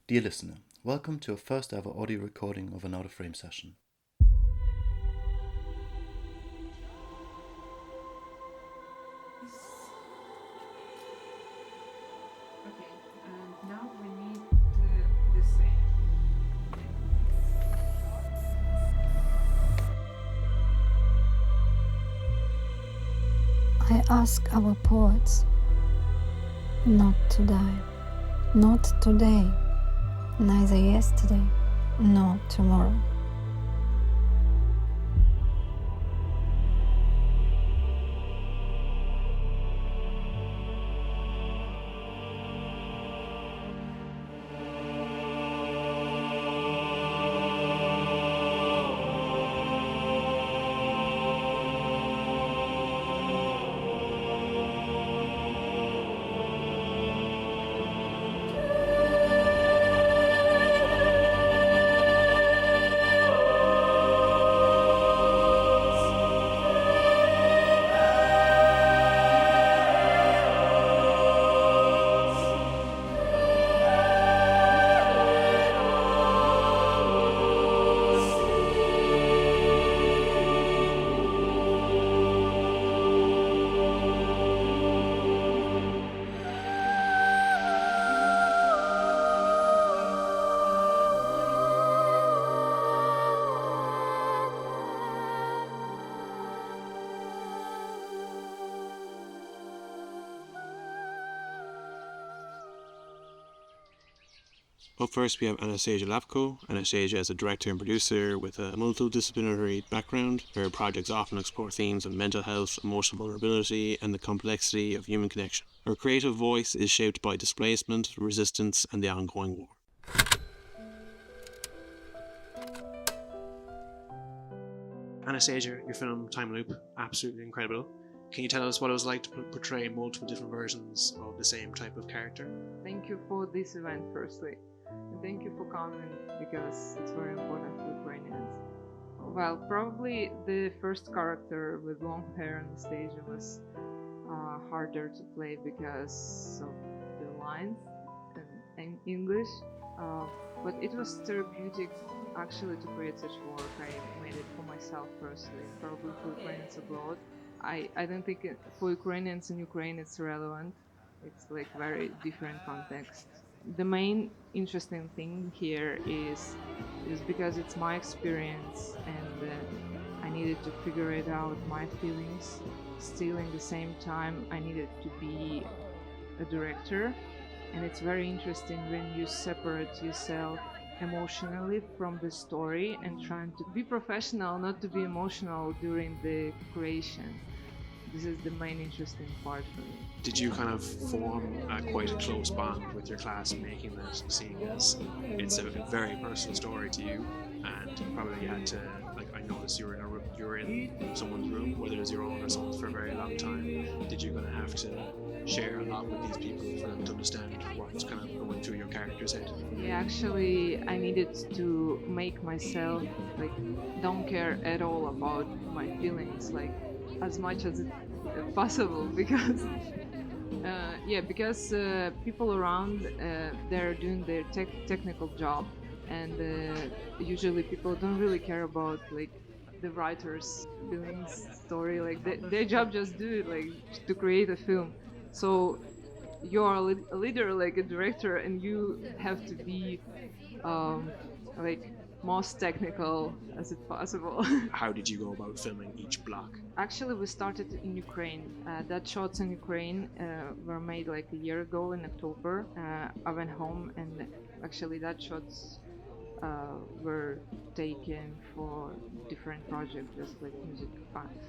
Dear listener, welcome to our first ever audio recording of an Out of Frame session. Okay, and now we need this. I ask our poets not to die, not today, neither yesterday nor tomorrow. Up first, we have Anastasia Lapko. Anastasia is a director and producer with a multidisciplinary background. Her projects often explore themes of mental health, emotional vulnerability, and the complexity of human connection. Her creative voice is shaped by displacement, resistance, and the ongoing war. Anastasia, your film Time Loop, absolutely incredible. Can you tell us what it was like to portray multiple different versions of the same type of character? Thank you for this event, firstly. And thank you for coming because it's very important for Ukrainians. Well, probably the first character with long hair on the stage was harder to play because of the lines in English. But it was therapeutic actually to create such work. I made it for myself personally, probably for Ukrainians abroad. I don't think for Ukrainians in Ukraine it's relevant. It's like very different context. The main interesting thing here is because it's my experience and I needed to figure it out, my feelings. Still in the same time I needed to be a director, and it's very interesting when you separate yourself emotionally from the story and trying to be professional, not to be emotional during the creation. This is the main interesting part for me. Did you kind of form quite a close bond with your class making that, seeing as it's a very personal story to you, and probably you had to, like, I noticed you were in someone's room, whether it's your own or someone's, for a very long time. Did you gonna have to share a lot with these people for them to understand what's kind of going through your character's head? Yeah, actually, I needed to make myself like don't care at all about my feelings, like as much as possible, because because people around they're doing their technical job, and usually people don't really care about like the writer's feelings story. Like their job just do it like to create a film. So you're a leader, like a director, and you have to be like most technical as it possible. How did you go about filming each block? Actually, we started in Ukraine. That shots in Ukraine were made like a year ago in October. I went home, and actually that shots were taken for different projects, just like music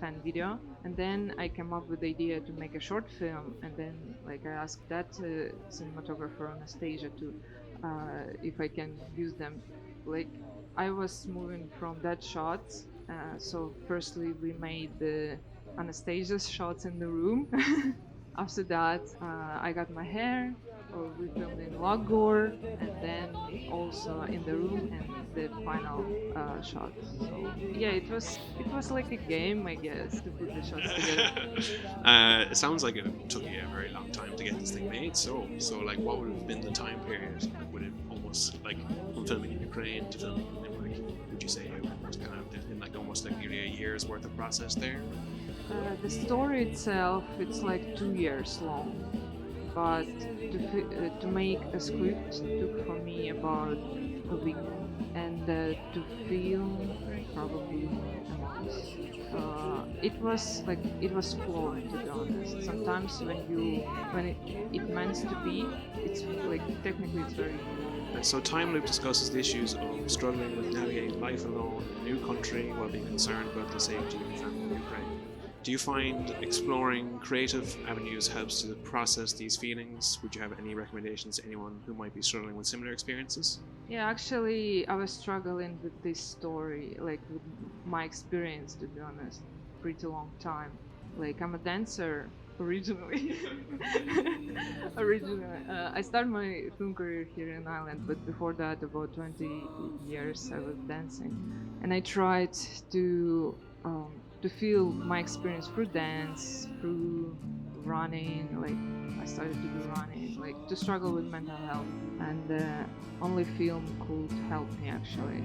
fan video. And then I came up with the idea to make a short film, and then like I asked that cinematographer Anastasia to if I can use them. Like I was moving from that shot. So firstly we made the Anastasia's shots in the room. After that I got my hair, or we filmed in Lagor, and then also in the room and the final shot. So yeah, it was like a game, I guess, to put the shots together. It sounds like it took you a very long time to get this thing made. So like, what would have been the time period? Would it almost process, like from filming in Ukraine to filming in Limerick? Would you say it was kind of in like almost like nearly a year's worth of process there? The story itself, it's like 2 years long, but to make a script took for me about a week, and to film probably a month. It was flawed, to be honest. Sometimes when it meant to be, it's like technically it's very good. So Time Loop discusses the issues of struggling with navigating life alone in a new country while being concerned about the safety of family in Ukraine. Do you find exploring creative avenues helps to process these feelings? Would you have any recommendations to anyone who might be struggling with similar experiences? Yeah, actually, I was struggling with this story, like with my experience, to be honest, pretty long time. Like, I'm a dancer originally. I started my film career here in Ireland, but before that, about 20 years, I was dancing, and I tried to feel my experience through dance, through running. Like, I started to do running, like to struggle with mental health, and only film could help me actually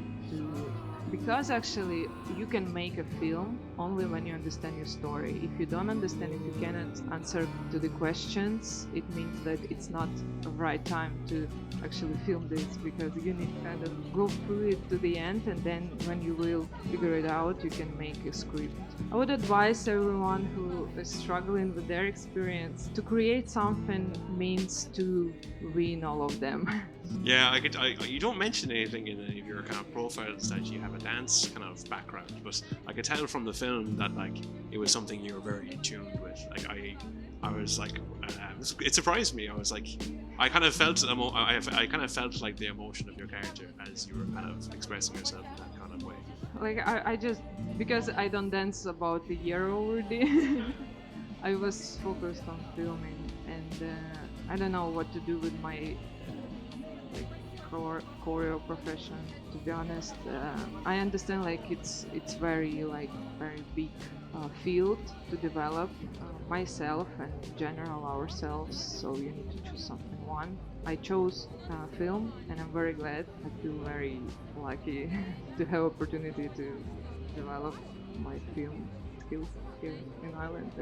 because actually you can make a film only when you understand your story. If you don't understand it, you cannot answer to the questions. It means that it's not the right time to actually film this, because you need to kind of go through it to the end, and then when you will figure it out, you can make a script. I would advise everyone who is struggling with their experience to create something means to win all of them. Yeah, you don't mention anything in any of your kind of profiles that you have a dance kind of background, but I could tell from the film that like it was something you were very in tune with. Like I was like, it surprised me. I was like, I kind of felt like the emotion of your character as you were kind of expressing yourself in that kind of way. Like I just, because I don't dance about a year already, I was focused on filming, and I don't know what to do with my choreo profession, to be honest. I understand like it's very big field to develop myself and in general ourselves, so you need to choose something one. I chose film, and I'm very glad. I feel very lucky to have opportunity to develop my film skills here in Ireland.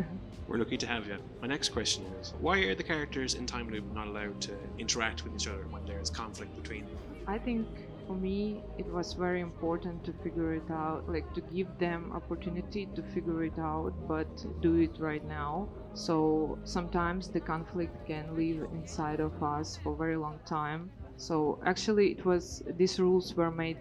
We're lucky to have you. My next question is, why are the characters in Time Loop not allowed to interact with each other when there's conflict between them? I think for me it was very important to figure it out, like to give them opportunity to figure it out, but do it right now. So sometimes the conflict can live inside of us for a very long time. So actually these rules were made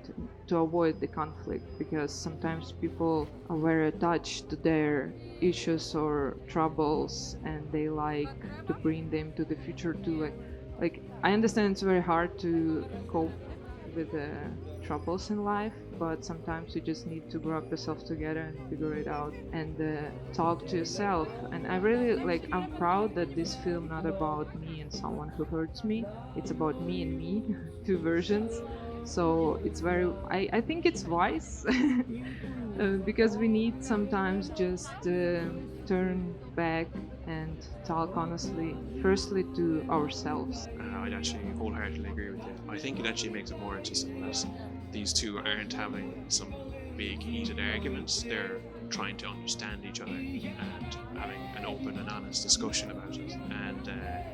to avoid the conflict, because sometimes people are very attached to their issues or troubles, and they like to bring them to the future too. Like I understand it's very hard to cope with the troubles in life, but sometimes you just need to grab yourself together and figure it out, and talk to yourself. And I really I'm proud that this film not about me and someone who hurts me. It's about me and me, two versions. So it's very, I think it's wise because we need sometimes just turn back and talk honestly, firstly to ourselves. I'd actually wholeheartedly agree with you. I think it actually makes it more interesting that these two aren't having some big heated arguments. They're trying to understand each other and having an open and honest discussion about it. And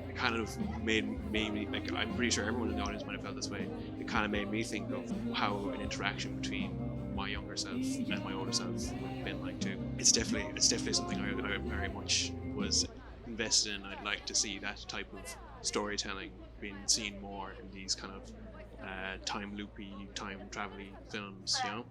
it kind of made me, like, I'm pretty sure everyone in the audience might have felt this way. It kind of made me think of how an interaction between my younger self and my older self would have been like too. It's definitely something I very much was invested in. I'd like to see that type of storytelling being seen more in these kind of time loopy, time travel-y films, you know.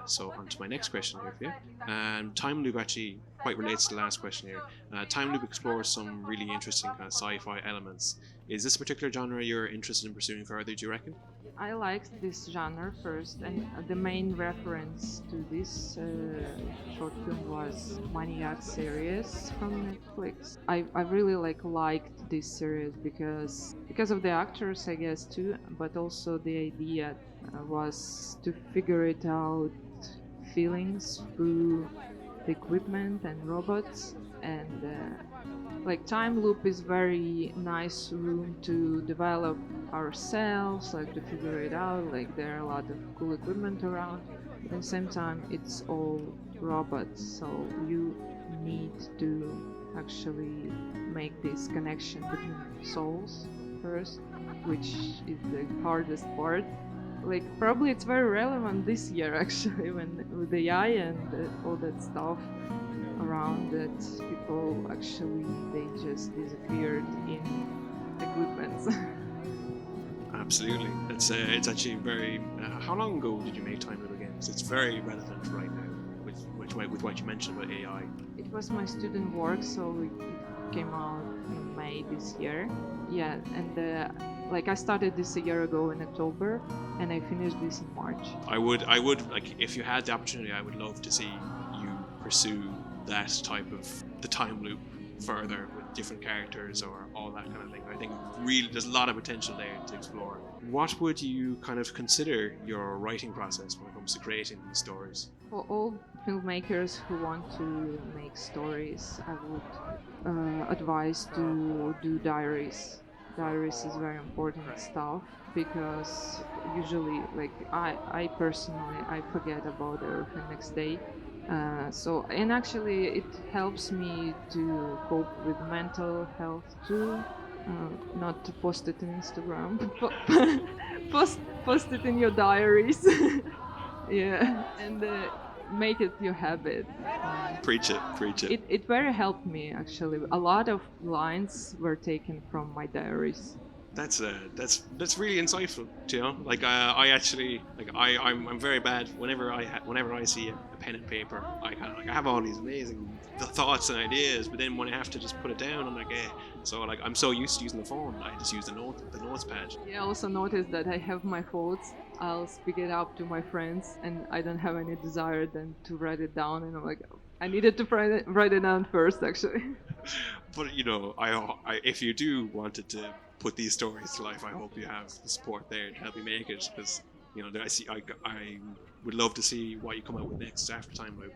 So on to my next question here for you. Time loop actually quite relates to the last question here. Time loop explores some really interesting kind of sci-fi elements. Is this a particular genre you're interested in pursuing further, do you reckon? I liked this genre first, and the main reference to this short film was Maniac series from Netflix. I really liked this series because of the actors, I guess, too, but also the idea was to figure it out, feelings through the equipment and robots, and time loop is very nice room to develop ourselves, like to figure it out. Like there are a lot of cool equipment around. At the same time, it's all robots, so you need to actually make this connection between souls first, which is the hardest part. Like probably it's very relevant this year actually, when with AI and all that stuff around, that people actually they just disappeared in equipments. Absolutely. It's actually very. How long ago did you make Time Loop again? 'Cause it's very relevant right now with what you mentioned about AI. It was my student work, so it came out in May this year. Yeah, and like I started this a year ago in October, and I finished this in March. I would like, if you had the opportunity, I would love to see you pursue that type of the time loop further with different characters or all that kind of thing. I think really there's a lot of potential there to explore. What would you kind of consider your writing process when it comes to creating these stories? For all filmmakers who want to make stories, I would advise to do diaries. Diaries is very important stuff, because usually, like I personally, I forget about everything next day. And actually it helps me to cope with mental health too. Not to post it on Instagram, but post it in your diaries. Yeah, and make it your habit. Preach it. It very helped me actually. A lot of lines were taken from my diaries. That's really insightful, you know. Like I actually, like I'm very bad whenever I see a pen and paper. I kind of like I have all these amazing thoughts and ideas, but then when I have to just put it down, I'm like, eh. So like I'm so used to using the phone, I just use the notes pad. Yeah, I also noticed that I have my thoughts. I'll speak it up to my friends, and I don't have any desire then to write it down. And I'm like, I needed to write it down first, actually. But you know, I if you do wanted to put these stories to life, I hope you have the support there to help you make it, because you know I would love to see what you come out with next after Time Loop,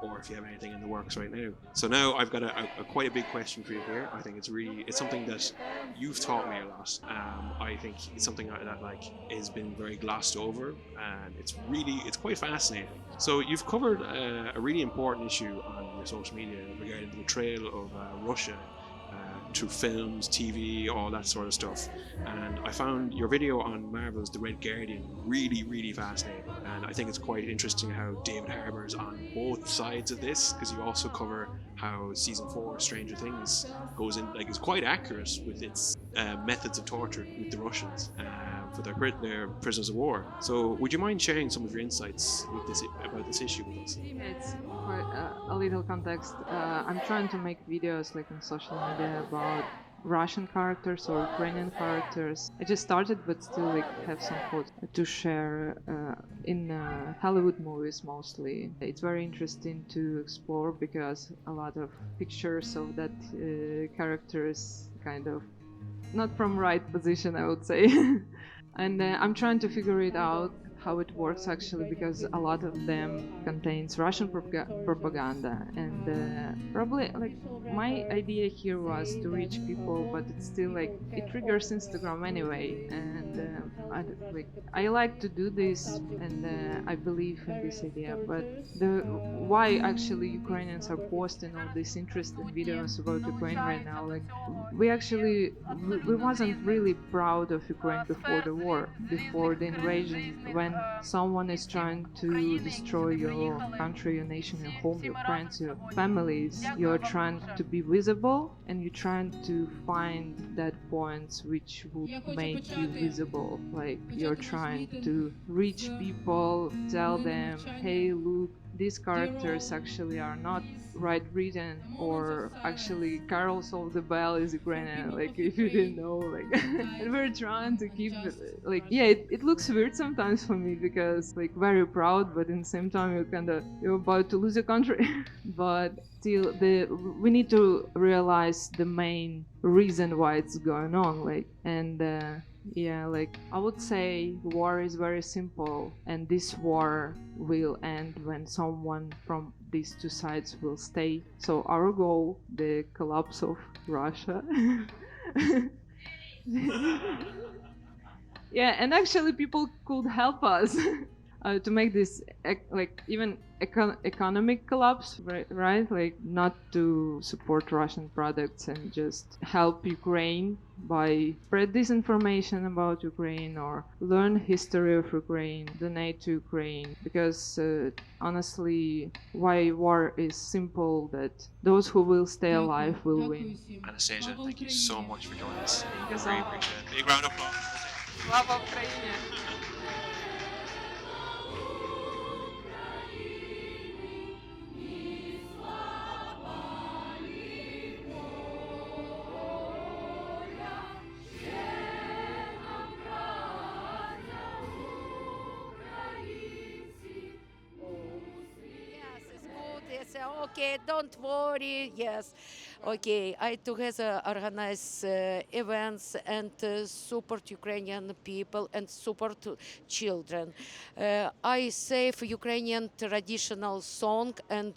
or if you have anything in the works right now. So now I've got a quite a big question for you here. I think it's something that you've taught me a lot. I think it's something that like has been very glossed over, and it's quite fascinating. So you've covered a really important issue on your social media regarding the betrayal of Russia through films, TV, all that sort of stuff. And I found your video on Marvel's The Red Guardian really, really fascinating. And I think it's quite interesting how David Harbour is on both sides of this, because you also cover how season 4 Stranger Things goes in, like, is quite accurate with its methods of torture with the Russians for their prisoners of war. So would you mind sharing some of your insights about this issue with us? It's quite a little context. I'm trying to make videos like on social media about Russian characters or Ukrainian characters. I just started, but still like have some thoughts to share in Hollywood movies mostly. It's very interesting to explore, because a lot of pictures of that characters kind of not from right position, I would say. And I'm trying to figure it out how it works actually, because a lot of them contains Russian propaganda, and probably like my idea here was to reach people, but it's still like it triggers Instagram anyway, and I like to do this, and I believe in this idea. But why actually Ukrainians are posting all these interesting videos about Ukraine right now? Like we wasn't really proud of Ukraine before the war, before the invasion, when someone is trying to destroy your country, your nation, your home, your friends, your families. You're trying to be visible, and you're trying to find that points which would make you visible. Like you're trying to reach people, tell them, hey, look, these characters actually are not right written, or actually Carols of the Bell is Ukrainian, like if you didn't know, like and we're trying to keep it, like it looks weird sometimes for me, because like very proud, but in the same time you're about to lose your country. But still we need to realize the main reason why it's going on, like, and like I would say war is very simple, and this war will end when someone from these two sides will stay. So our goal, the collapse of Russia, Yeah, and actually people could help us to make this like even economic collapse, right? Like not to support Russian products and just help Ukraine by spread disinformation about Ukraine or learn history of Ukraine, donate to Ukraine, because honestly, why war is simple that those who will stay alive will win. Anastasia, thank you so much for joining us. Thank you so Really much. appreciate it. Big round of applause. Slava Ukraini! Yes, it's good. Yes, okay, don't worry. Yes, okay. I together organize events and support Ukrainian people and support children. I save Ukrainian traditional song and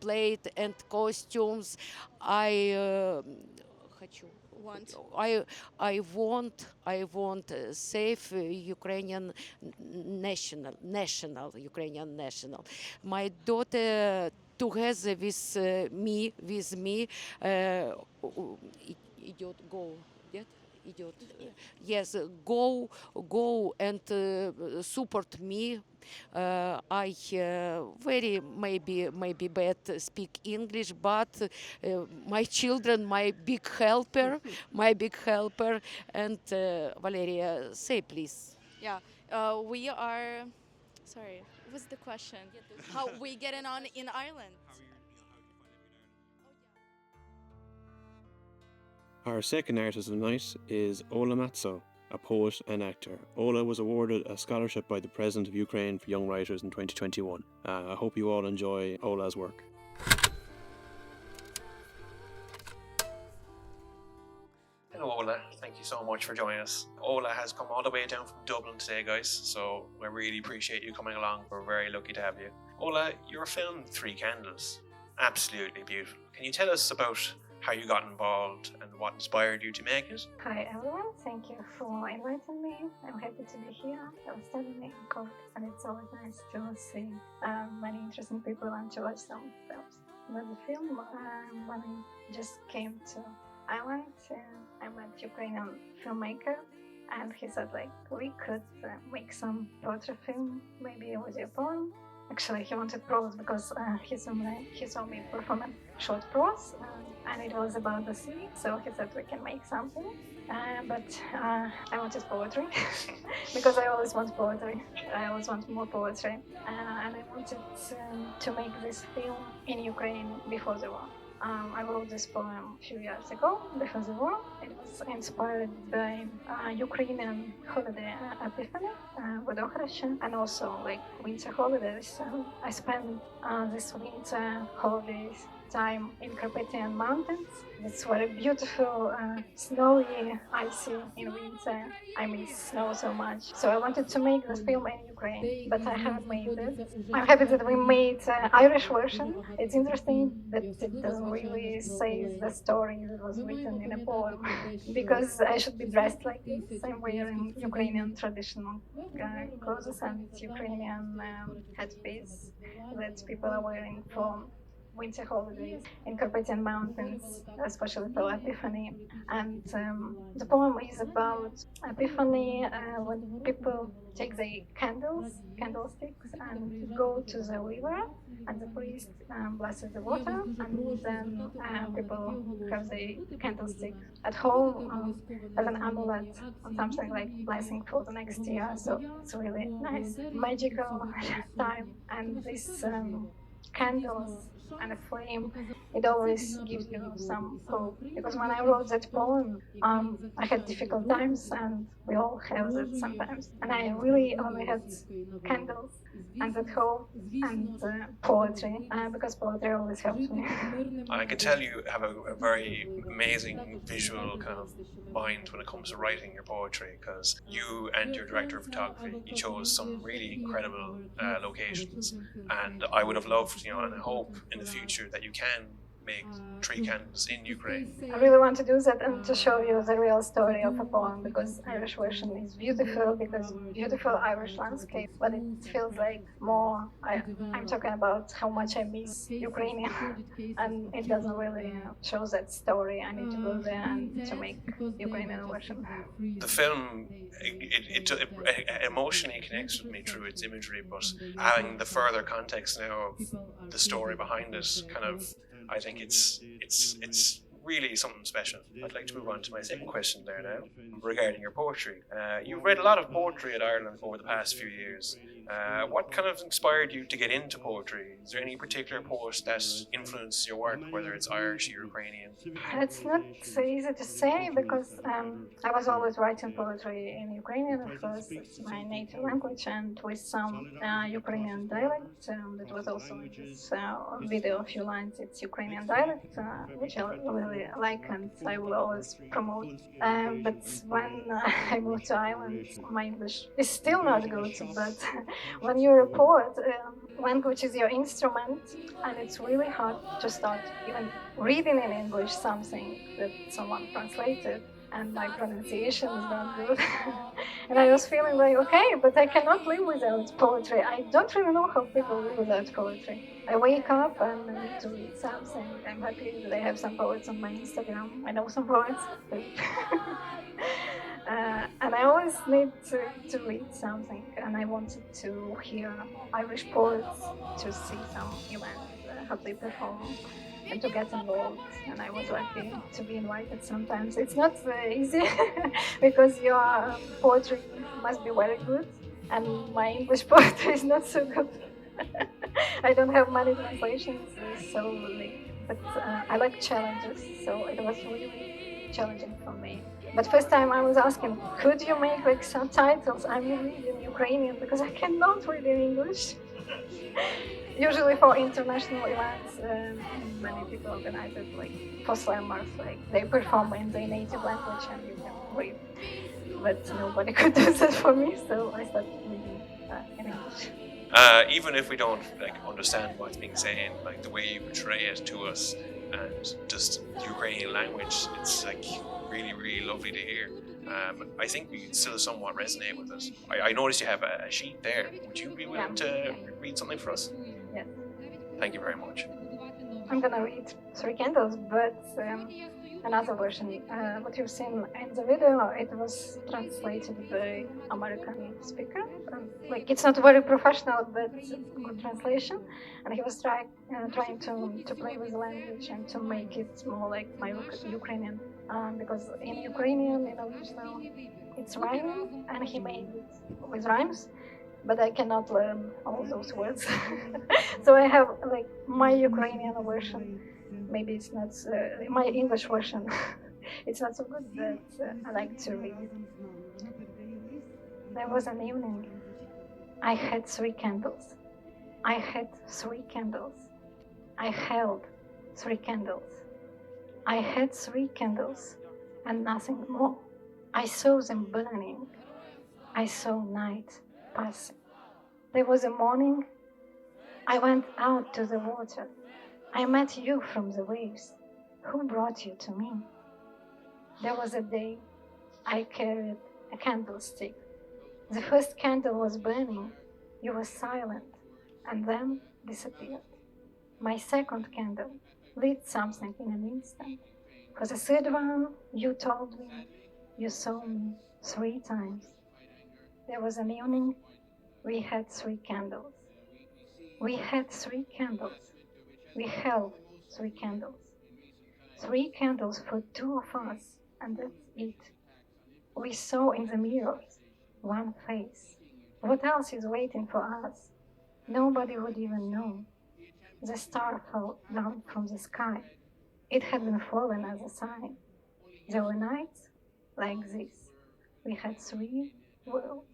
plate and costumes. I хочу. I want save Ukrainian national Ukrainian national. My daughter together with me идет go. Идет. Yes, go and support me. I very maybe bad speak English, but my children my big helper, and Valeria, say please. Yeah, we are. Sorry, what was the question? How we getting on in Ireland? Our second artist of the night is Ola Matso, a poet and actor. Ola was awarded a scholarship by the President of Ukraine for Young Writers in 2021. I hope you all enjoy Ola's work. Hello, Ola. Thank you so much for joining us. Ola has come all the way down from Dublin today, guys, so we really appreciate you coming along. We're very lucky to have you. Ola, your film Three Candles, absolutely beautiful. Can you tell us about how you got involved and what inspired you to make it? Hi everyone, thank you for inviting me. I'm happy to be here. I was studying in Cork and it's always nice to see many interesting people and to watch some films. But the film, when I just came to Ireland, I met Ukrainian filmmaker and he said like we could make some poetry film, maybe with your poem. Actually, he wanted prose because he saw me perform a short prose, and it was about the sea. So he said we can make something. But I wanted poetry because I always want poetry. I always want more poetry, and I wanted to make this film in Ukraine before the war. I wrote this poem a few years ago, before the war. It was inspired by Ukrainian holiday Epiphany, Водохреща, and also like winter holidays. I spent this winter holidays time in Carpathian Mountains. It's very beautiful, snowy, icy in winter. I miss snow so much. So I wanted to make this film in Ukraine, but I haven't made it. I'm happy that we made Irish version. It's interesting that it doesn't really say the story that was written in a poem, because I should be dressed like this. I'm wearing Ukrainian traditional clothes and Ukrainian headpiece that people are wearing for winter holidays in Carpathian Mountains, especially for Epiphany. And the poem is about Epiphany when people take the candlesticks, and go to the river, and the priest blesses the water, and then people have the candlestick at home as an amulet or something like blessing for the next year. So it's really nice, magical time. And this candles and a flame, it always gives you some hope. Because when I wrote that poem, I had difficult times, and we all have that sometimes. And I really only had candles and that hope and poetry, because poetry always helps me. I can tell you have a very amazing visual kind of mind when it comes to writing your poetry, because you and your director of photography, you chose some really incredible locations, and I would have loved, and I hope in the future that you can make tree candles in Ukraine. I really want to do that and to show you the real story of a poem, because Irish version is beautiful, because beautiful Irish landscape, but it feels like more, I'm talking about how much I miss Ukrainian, and it doesn't really show that story. I need to go there and to make Ukrainian version. The film, it emotionally connects with me through its imagery, but having the further context now of the story behind it, kind of, I think it's really something special. I'd like to move on to my second question there now, regarding your poetry. You've read a lot of poetry in Ireland over the past few years. What kind of inspired you to get into poetry? Is there any particular poet that influenced your work, whether it's Irish or Ukrainian? It's not so easy to say, because I was always writing poetry in Ukrainian at first. It's my native language, and with some Ukrainian dialect. That was also in this video, a few lines. It's Ukrainian dialect, which I really like, and I will always promote. But when I moved to Ireland, my English is still not good, but when you're a poet, language is your instrument, and it's really hard to start even reading in English something that someone translated, and my pronunciation is not good. And I was feeling like, okay, but I cannot live without poetry. I don't really know how people live without poetry. I wake up and I need to read something. I'm happy that I have some poets on my Instagram. I know some poets. And I always need to read something, and I wanted to hear Irish poets, to see some events, how they perform, and to get involved. And I was lucky to be invited sometimes. It's not easy, because your poetry must be very good, and my English poetry is not so good. I don't have many translations, but I like challenges, so it was really challenging for me. But first time I was asking, could you make like subtitles? I'm reading Ukrainian because I cannot read in English. Usually for international events, many people organize it, like for slammers, like they perform in their native language and you can read. But nobody could do that for me, so I started reading in English. Even if we don't understand what's being said, like the way you portray it to us, and just the Ukrainian language, it's really, really lovely to hear. I think we still somewhat resonate with it. I noticed you have a sheet there. Would you be willing to read something for us? Yes. Thank you very much. I'm gonna read Three Candles, but another version. What you've seen in the video, it was translated by American speaker. It's not very professional, but good translation. And he was trying to play with the language and to make it more like my Ukrainian. Because in Ukrainian, it's rhyming, and he made it with rhymes. But I cannot learn all those words. So I have my Ukrainian version. Maybe it's not my English version. It's not so good, but I like to read it. There was an evening. I had 3 candles. I had 3 candles. I held 3 candles. I had 3 candles and nothing more. I saw them burning. I saw night passing. There was a morning. I went out to the water. I met you from the waves. Who brought you to me? There was a day I carried a candlestick. The first candle was burning. You were silent and then disappeared. My second candle lit something in an instant. For the third one, you told me you saw me 3 times. There was an evening. We had 3 candles. We had 3 candles. We held 3 candles. 3 candles for 2 of us, and that's it. We saw in the mirrors 1 face. What else is waiting for us? Nobody would even know. The star fell down from the sky. It had been fallen as a sign. There were nights like this. We had 3 worlds.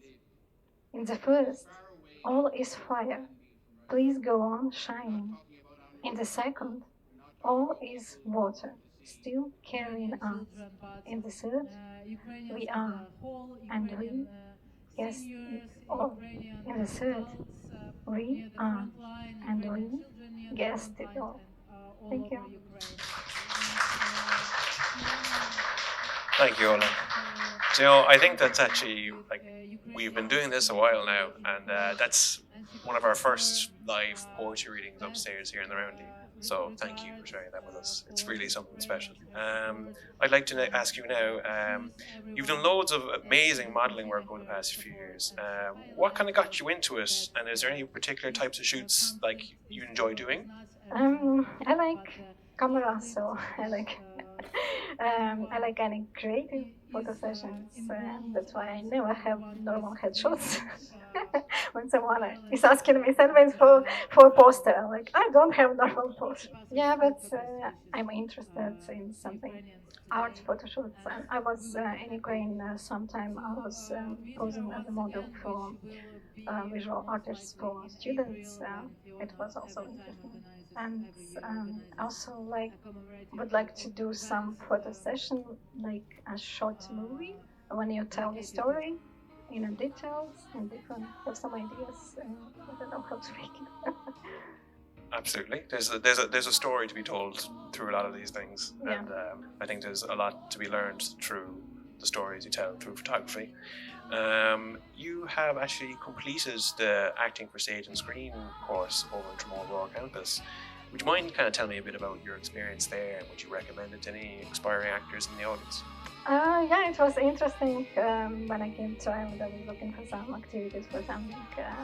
In the first, all is fire. Please go on shining. In the second, all is water, still carrying us. In the third, we are, and we guessed it all. In the third, we are, and we guessed it all. Thank you. Thank you, Ola. So, you know, I think that's actually, like, we've been doing this a while now, and that's one of our first live poetry readings upstairs here in the Roundy. So thank you for sharing that with us. It's really something special. I'd like to ask you now, you've done loads of amazing modelling work over the past few years. What kind of got you into it, and is there any particular types of shoots like you enjoy doing? I like camera, so I like any creative photo sessions. That's why I never have normal headshots. When someone is asking me selfies for a poster, I'm like, I don't have normal photos. Yeah, but I'm interested in something art photo shoots. And I was in Ukraine sometime. I was posing as a model for visual artists for students. It was also interesting. And also would like to do some photo session, like a short movie when you tell the story in details and different. Have some ideas. I don't know how to make it. Absolutely. There's a story to be told through a lot of these things, Yeah. and I think there's a lot to be learned through the stories you tell through photography. You have actually completed the acting for stage and screen course over at Chornobyl campus. Would you mind kind of telling me a bit about your experience there and what you recommended to any aspiring actors in the audience? Yeah, it was interesting. When I came to Ireland, I was looking for some activities for something.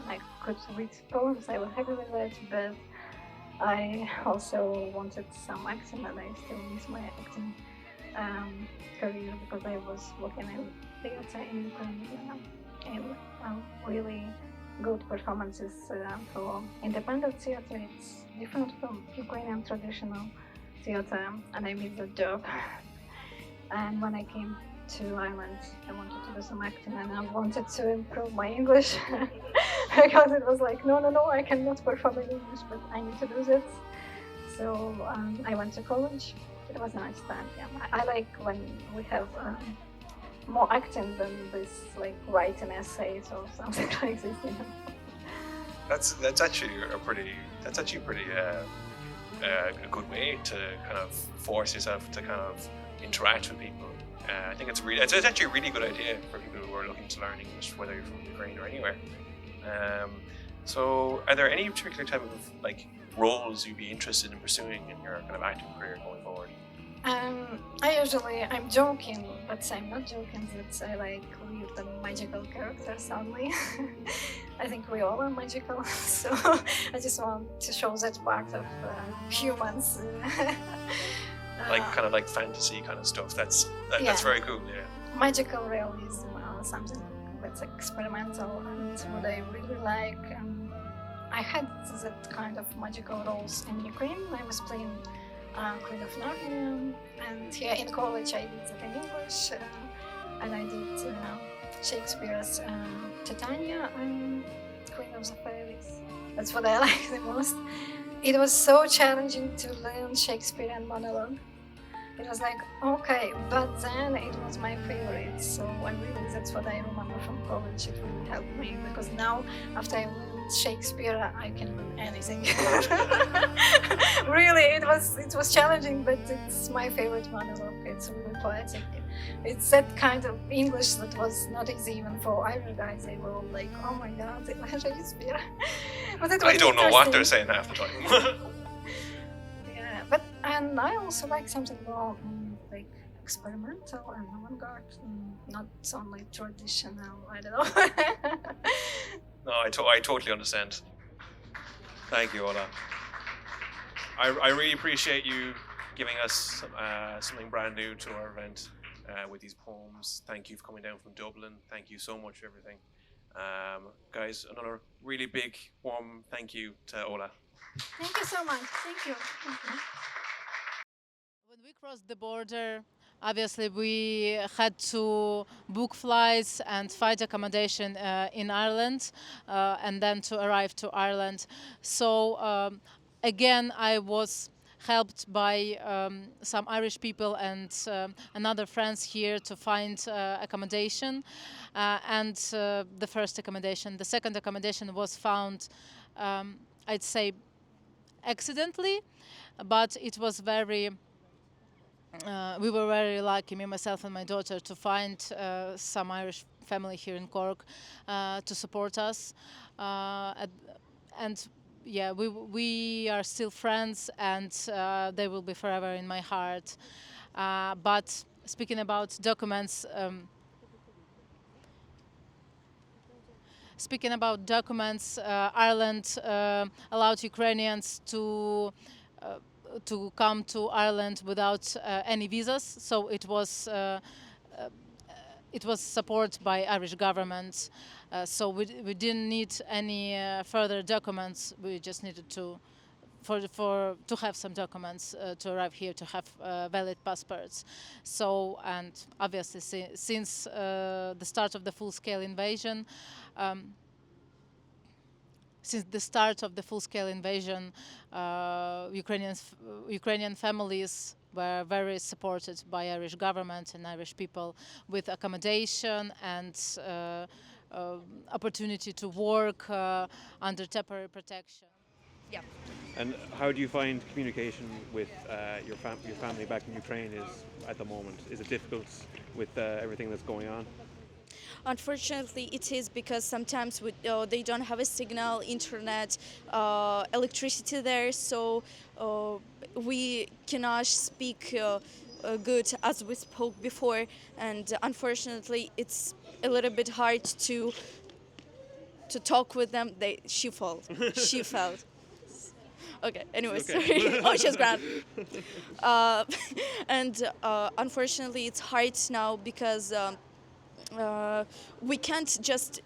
I could read poems, I was happy with it, but I also wanted some acting, and I still miss my acting career because I was working in theatre in Ukraine, and really good performances for independent theatre. It's different from Ukrainian traditional theatre, and I missed the job. And when I came to Ireland, I wanted to do some acting, and I wanted to improve my English because it was like, no, I cannot perform in English, but I need to do this. So I went to college. It was a nice time. Yeah, I like when we have more acting than this, like writing essays or something like this. You know? That's actually a pretty a good way to kind of force yourself to kind of interact with people. I think it's actually a really good idea for people who are looking to learn English, whether you're from Ukraine or anywhere. So, are there any particular type of like roles you'd be interested in pursuing in your kind of acting career going forward? I'm joking, but I'm not joking that I like weird and magical characters only. I think we all are magical, so I just want to show that part of humans. Like kind of like fantasy kind of stuff. That's very cool. Yeah. Magical realism, something that's experimental, and what I really like. I had that kind of magical roles in Ukraine. I was playing Queen of Narnia, and here in college I did that in English, and I did Shakespeare's Titania and Queen of the Fairies. That's what I like the most. It was so challenging to learn Shakespearean monologue. It was like, okay, but then it was my favorite, so that's what I remember from college. It really helped me, because now, after I learned Shakespeare, I can learn anything. Really, it was challenging, but it's my favorite monologue. It's really poetic. It's that kind of English that was not easy even for Irish guys. They were all like, oh my god, they learned Shakespeare. But it was I don't know what they're saying half the time. And I also like something more like experimental and avant-garde, not only traditional. I don't know. No, I totally understand. Thank you, Ola. I really appreciate you giving us something brand new to our event with these poems. Thank you for coming down from Dublin. Thank you so much for everything. Guys, another really big, warm thank you to Ola. Thank you so much. Thank you. When we crossed the border, obviously we had to book flights and find accommodation in Ireland, and then to arrive to Ireland. So again, I was helped by some Irish people and another friends here to find accommodation, and the first accommodation. The second accommodation was found, I'd say, accidentally. but it was very. We were very lucky, me, myself, and my daughter, to find some Irish family here in Cork to support us, and yeah, we are still friends, and they will be forever in my heart. But speaking about documents. Ireland allowed Ukrainians to come to Ireland without any visas, so it was supported by Irish government. So we didn't need any further documents. We just needed to have some documents to arrive here, to have valid passports. So, and obviously since the start of the full-scale invasion, Ukrainian families were very supported by Irish government and Irish people with accommodation and opportunity to work under temporary protection. Yeah. And how do you find communication with your family back in Ukraine is at the moment? Is it difficult with everything that's going on? Unfortunately, it is, because sometimes they don't have a signal, internet, electricity there, so we cannot speak good as we spoke before, and unfortunately, it's a little bit hard to talk with them. She fell. Okay, anyway, Okay. sorry. Oh, she's grand. And unfortunately, it's hard now because we can't just,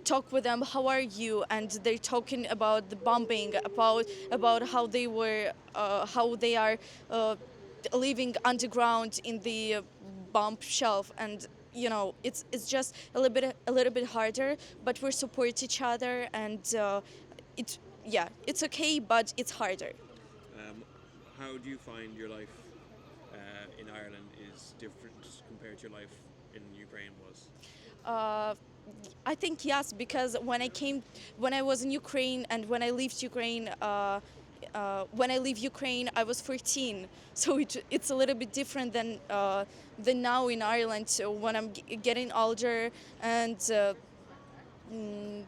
talk with them, how are you? And they're talking about the bombing, about how they are living underground in the bomb shelf, and it's just a little bit harder, but we support each other, and it's okay, but it's harder. How do you find your life in Ireland is different compared to your life in Ukraine was? I think yes, because when I was in Ukraine, and when I left Ukraine, I was 14. So it's a little bit different than now in Ireland. So when I'm getting older, and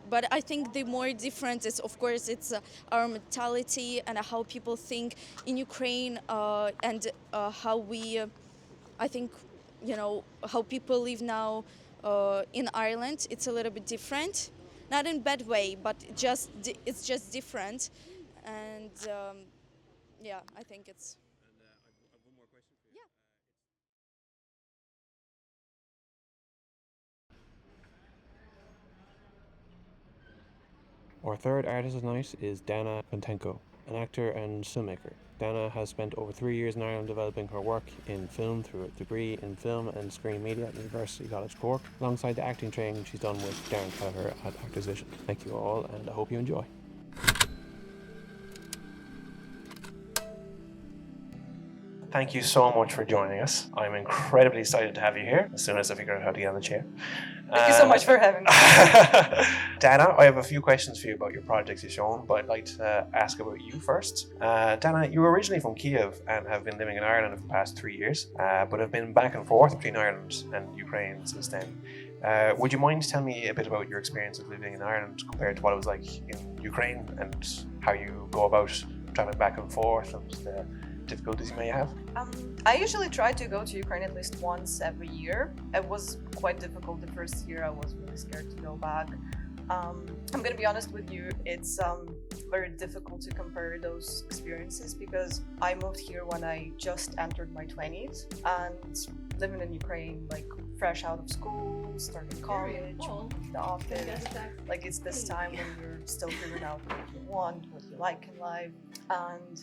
but I think the more difference is, of course, it's our mentality and how people think in Ukraine, and how we, I think, how people live now in Ireland. It's a little bit different, not in a bad way, but it's just different, and yeah, I think it's. And I have one more question for you. Yeah. Our third artist tonight is Dana Kontenko, an actor and filmmaker. Dana has spent over 3 years in Ireland developing her work in film through a degree in film and screen media at University College Cork, alongside the acting training she's done with Darren Kelleher at Actors Vision. Thank you all, and I hope you enjoy. Thank you so much for joining us. I'm incredibly excited to have you here as soon as I figure out how to get on the chair. Thank you so much for having me. Dana, I have a few questions for you about your projects you've shown, but I'd like to ask about you first. Dana, you were originally from Kiev and have been living in Ireland for the past 3 years, but have been back and forth between Ireland and Ukraine since then. Would you mind telling me a bit about your experience of living in Ireland compared to what it was like in Ukraine, and how you go about traveling back and forth, and the difficulties you may have? I usually try to go to Ukraine at least once every year. It was quite difficult the first year. I was really scared to go back. I'm gonna be honest with you, it's very difficult to compare those experiences, because I moved here when I just entered my 20s, and living in Ukraine, like fresh out of school, starting college, the office, like it's this time when you're still figuring out what you want, what you like in life. And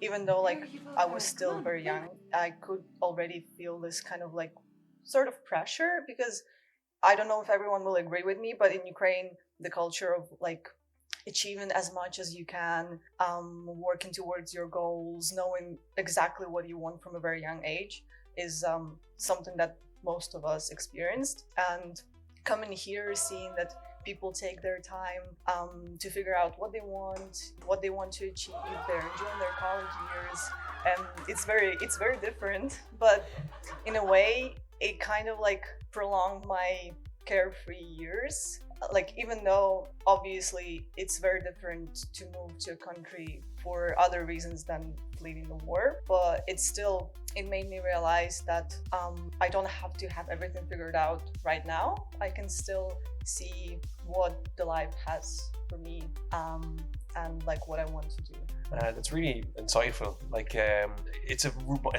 even though like I was still very young, I could already feel this kind of like sort of pressure, because I don't know if everyone will agree with me, but in Ukraine, the culture of like achieving as much as you can, working towards your goals, knowing exactly what you want from a very young age is something that most of us experienced. And coming here, seeing that people take their time to figure out what they want to achieve. They're enjoying their college years, and it's very different. But in a way, it kind of like prolonged my carefree years. Like, even though obviously it's very different to move to a country for other reasons than fleeing the war, but it made me realize that I don't have to have everything figured out right now. I can still see what the life has for me, and like what I want to do. That's really insightful. Like, it's an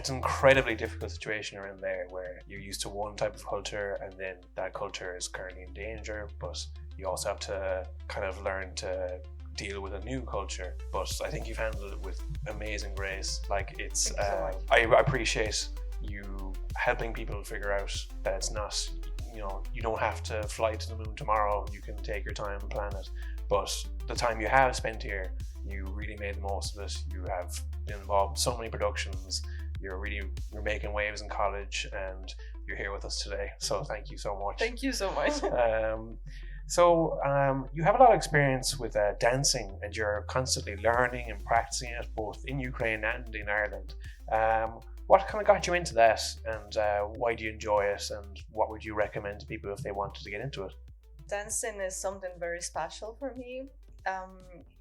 incredibly difficult situation you're in there, where you're used to one type of culture, and then that culture is currently in danger. But you also have to kind of learn to deal with a new culture. But I think you've handled it with amazing grace. Like, it's I appreciate you helping people figure out that it's not, you don't have to fly to the moon tomorrow. You can take your time and plan it. But the time you have spent here, you really made the most of it. You have been involved in so many productions. You're making waves in college, and you're here with us today. So thank you so much. Thank you so much. You have a lot of experience with dancing, and you're constantly learning and practicing it both in Ukraine and in Ireland. What kind of got you into that, and why do you enjoy it, and what would you recommend to people if they wanted to get into it? Dancing is something very special for me.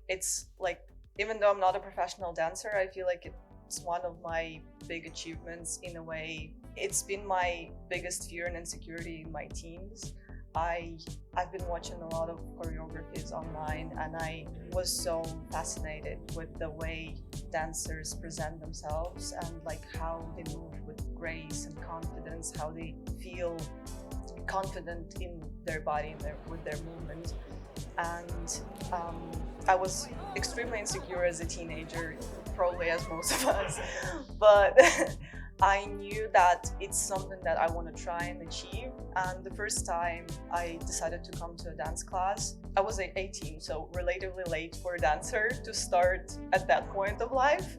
It's like, even though I'm not a professional dancer, I feel like it's one of my big achievements in a way. It's been my biggest fear and insecurity in my teens. I've been watching a lot of choreographies online, and I was so fascinated with the way dancers present themselves, and like how they move with grace and confidence, how they feel confident in their body and with their movement. And I was extremely insecure as a teenager, probably as most of us, but I knew that it's something that I want to try and achieve. And the first time I decided to come to a dance class, I was 18, so relatively late for a dancer to start at that point of life.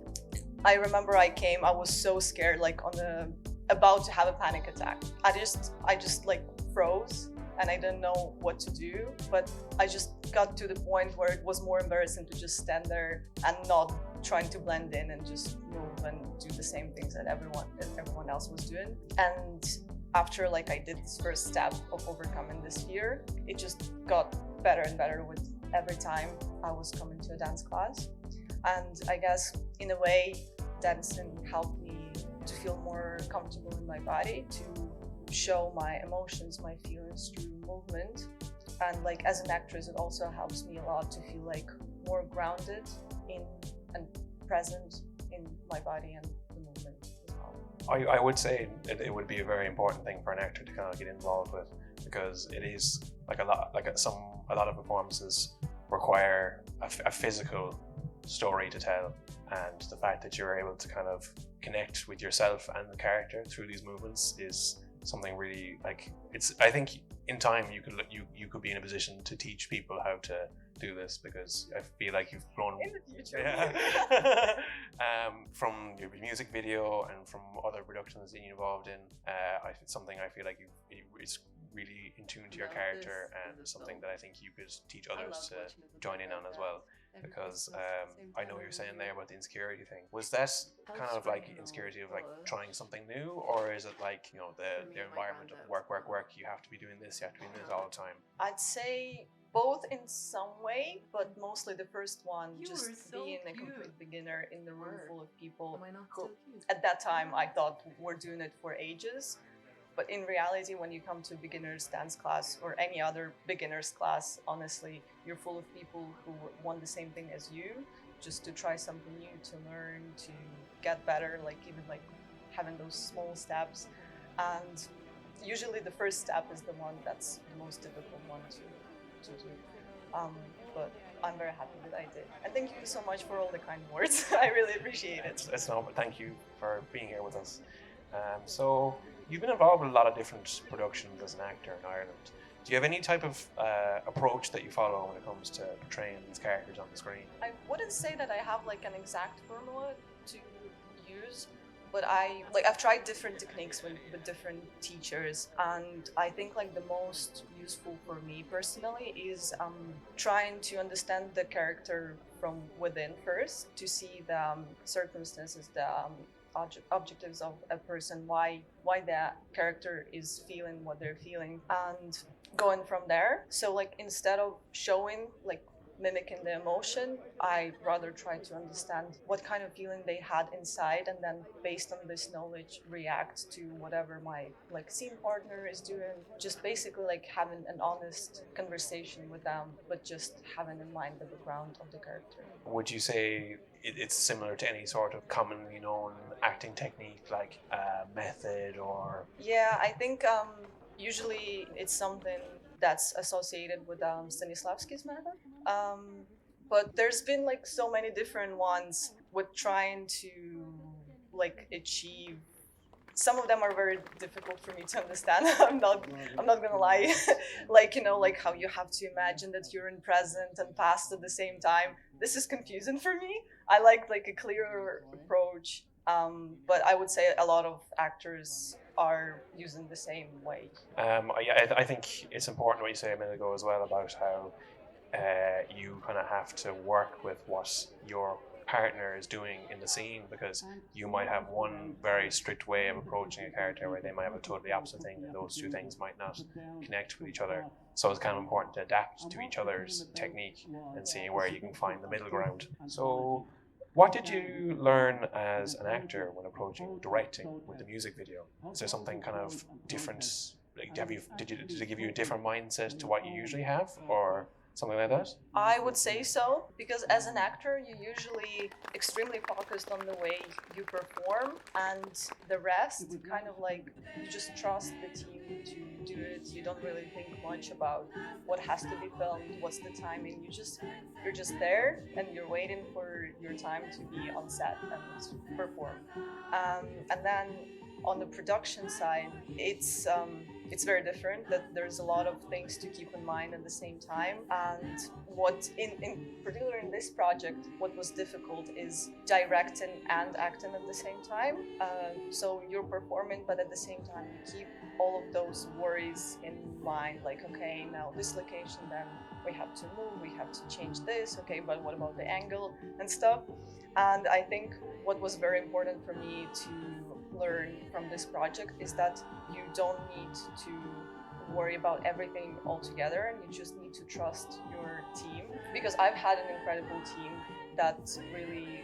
I remember I was so scared, like about to have a panic attack. I just like froze, and I didn't know what to do, but I just got to the point where it was more embarrassing to just stand there and not trying to blend in and just move and do the same things that everyone else was doing. And after like I did this first step of overcoming this fear, it just got better and better with every time I was coming to a dance class. And I guess in a way, dancing helped me to feel more comfortable in my body, to show my emotions, my feelings through movement. And like as an actress, it also helps me a lot to feel like more grounded in and present in my body and the movement as well. I would say it would be a very important thing for an actor to kind of get involved with, because it is like a lot of performances require a physical story to tell, and the fact that you're able to kind of connect with yourself and the character through these movements is something really, like, I think in time you could be in a position to teach people how to do this, because I feel like you've grown in the future. Yeah. From your music video and from other productions that you're involved in. It's something I feel like it's really in tune to your character, and something that I think you could teach others to join in on as well. Because I know you were saying there about the insecurity thing. Was that kind of like insecurity of like trying something new, or is it like, the environment of work, you have to be doing this, you have to be doing this all the time? I'd say both in some way, but mostly the first one, just being a complete beginner in the room full of people who at that time I thought were doing it for ages. But in reality, when you come to a beginner's dance class or any other beginner's class, honestly, you're full of people who want the same thing as you, just to try something new, to learn, to get better, like even like having those small steps. And usually the first step is the one that's the most difficult one to do. But I'm very happy that I did. And thank you so much for all the kind words. I really appreciate it. It's no, but thank you for being here with us. So you've been involved with a lot of different productions as an actor in Ireland. Do you have any type of approach that you follow when it comes to portraying these characters on the screen? I wouldn't say that I have like an exact formula to use, but I've tried different techniques with different teachers, and I think like the most useful for me personally is trying to understand the character from within first, to see the circumstances, the objectives of a person, why that character is feeling what they're feeling, and going from there. So like instead of showing, like mimicking the emotion, I rather try to understand what kind of feeling they had inside, and then based on this knowledge react to whatever my like scene partner is doing. Just basically like having an honest conversation with them, but just having in mind the background of the character. Would you say it's similar to any sort of commonly known acting technique, like method or? Yeah, I think usually it's something that's associated with Stanislavski's method. But there's been like so many different ones with trying to like achieve. Some of them are very difficult for me to understand. I'm not gonna lie. Like, you know, like how you have to imagine that you're in present and past at the same time. This is confusing for me. I like a clearer approach. But I would say a lot of actors are using the same way. I think it's important what you said a minute ago as well about how you kind of have to work with what your partner is doing in the scene, because you might have one very strict way of approaching a character where they might have a totally opposite thing, and those two things might not connect with each other. So it's kind of important to adapt to each other's technique and see where you can find the middle ground. So what did you learn as an actor when approaching directing with the music video? Is there something kind of different? Like, did it give you a different mindset to what you usually have, or something like that? I would say so, because as an actor, you're usually extremely focused on the way you perform, and the rest kind of like you just trust the team to do it. You don't really think much about what has to be filmed, what's the timing. You're just there and you're waiting for your time to be on set and perform. And then on the production side, it's very different, that there's a lot of things to keep in mind at the same time. And what in particular in this project, what was difficult is directing and acting at the same time. So you're performing, but at the same time you keep all of those worries in mind, like, okay, now this location, then we have to move, we have to change this, okay, but what about the angle and stuff? And I think what was very important for me to learn from this project is that you don't need to worry about everything altogether, and you just need to trust your team, because I've had an incredible team that really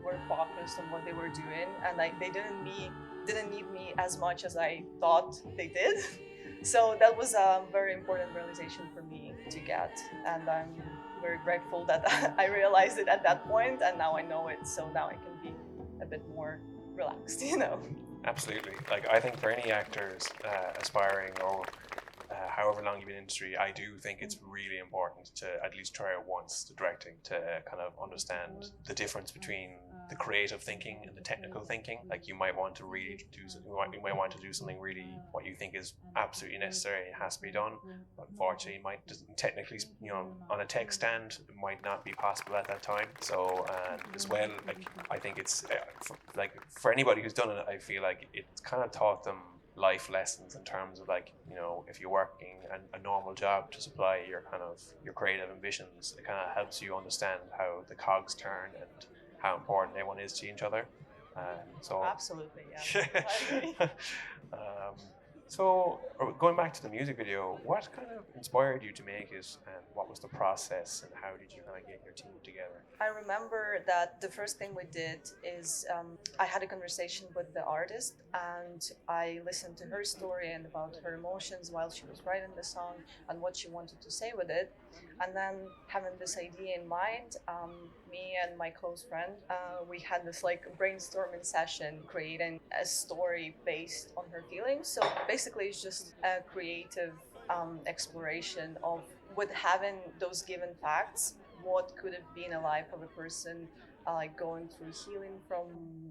were focused on what they were doing, and they didn't need me as much as I thought they did. So that was a very important realization for me to get, and I'm very grateful that I realized it at that point, and now I know it, so now I can be a bit more relaxed, you know. Absolutely. Like, I think for any actors aspiring, or however long you've been in the industry, I do think it's really important to at least try it once, the directing, to kind of understand the difference between the creative thinking and the technical thinking. Like, you might want to really you might want to do something really what you think is absolutely necessary, it has to be done, but unfortunately it might technically, you know, on a tech stand, it might not be possible at that time. So as well, like, I think it's for anybody who's done it, I feel like it's kind of taught them life lessons in terms of, like, you know, if you're working a normal job to supply your creative ambitions, it kind of helps you understand how the cogs turn and how important everyone is to each other. So absolutely, yeah. So going back to the music video, what kind of inspired you to make it, and what was the process, and how did you kind of get your team together? I remember that the first thing we did is I had a conversation with the artist, and I listened to her story and about her emotions while she was writing the song and what she wanted to say with it. And then, having this idea in mind, me and my close friend, we had this like brainstorming session, creating a story based on her feelings. So basically it's just a creative exploration of, with having those given facts, what could have been a life of a person like going through healing from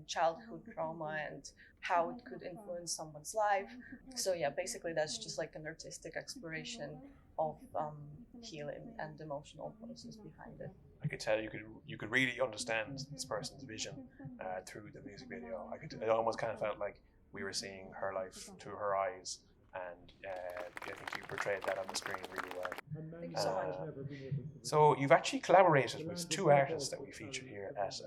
childhood trauma, and how it could influence someone's life. So yeah, basically that's just like an artistic exploration of healing and emotional process behind it. I could tell you could really understand this person's vision through the music video. It almost kind of felt like we were seeing her life through her eyes, and I think you portrayed that on the screen really well. Thank you so much. So you've actually collaborated with two artists that we featured here at,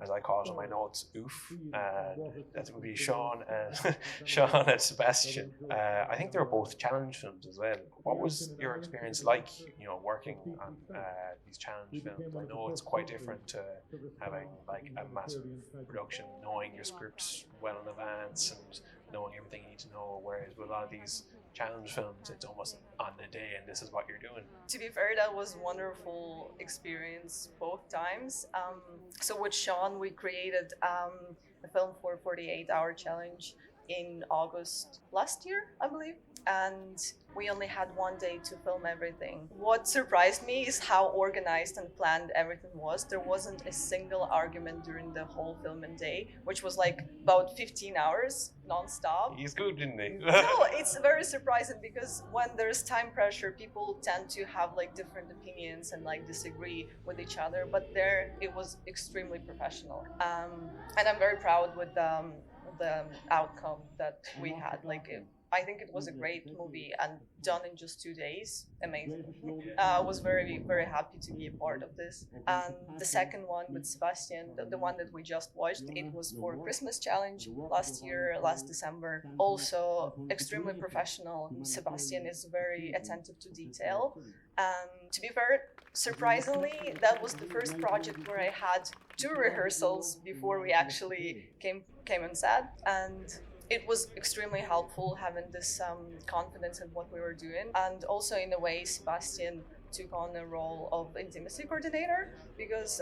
as I call it in my notes, OOF. That would be Sean and Sean and Sebastian. I think they were both challenge films as well. What was your experience like, working on these challenge films? I know it's quite different to having like a massive production, knowing your scripts well in advance and knowing everything you need to know, whereas with a lot of these challenge films, it's almost on the day and this is what you're doing. To be fair, that was a wonderful experience both times. So with Sean, we created a film for 48-hour challenge in August last year, I believe. And we only had one day to film everything. What surprised me is how organized and planned everything was. There wasn't a single argument during the whole filming day, which was like about 15 hours non-stop. He's good, didn't he? No, it's very surprising because when there's time pressure, people tend to have like different opinions and like disagree with each other. But there, it was extremely professional. And I'm very proud with the outcome that we had. I think it was a great movie and done in just 2 days. Amazing. I was very, very happy to be a part of this. And the second one with Sebastian, the one that we just watched, it was for Christmas challenge last December. Also extremely professional. Sebastian is very attentive to detail. And to be fair, surprisingly, that was the first project where I had 2 rehearsals before we actually came on set. And it was extremely helpful having this confidence in what we were doing. And also in a way, Sebastian took on a role of intimacy coordinator because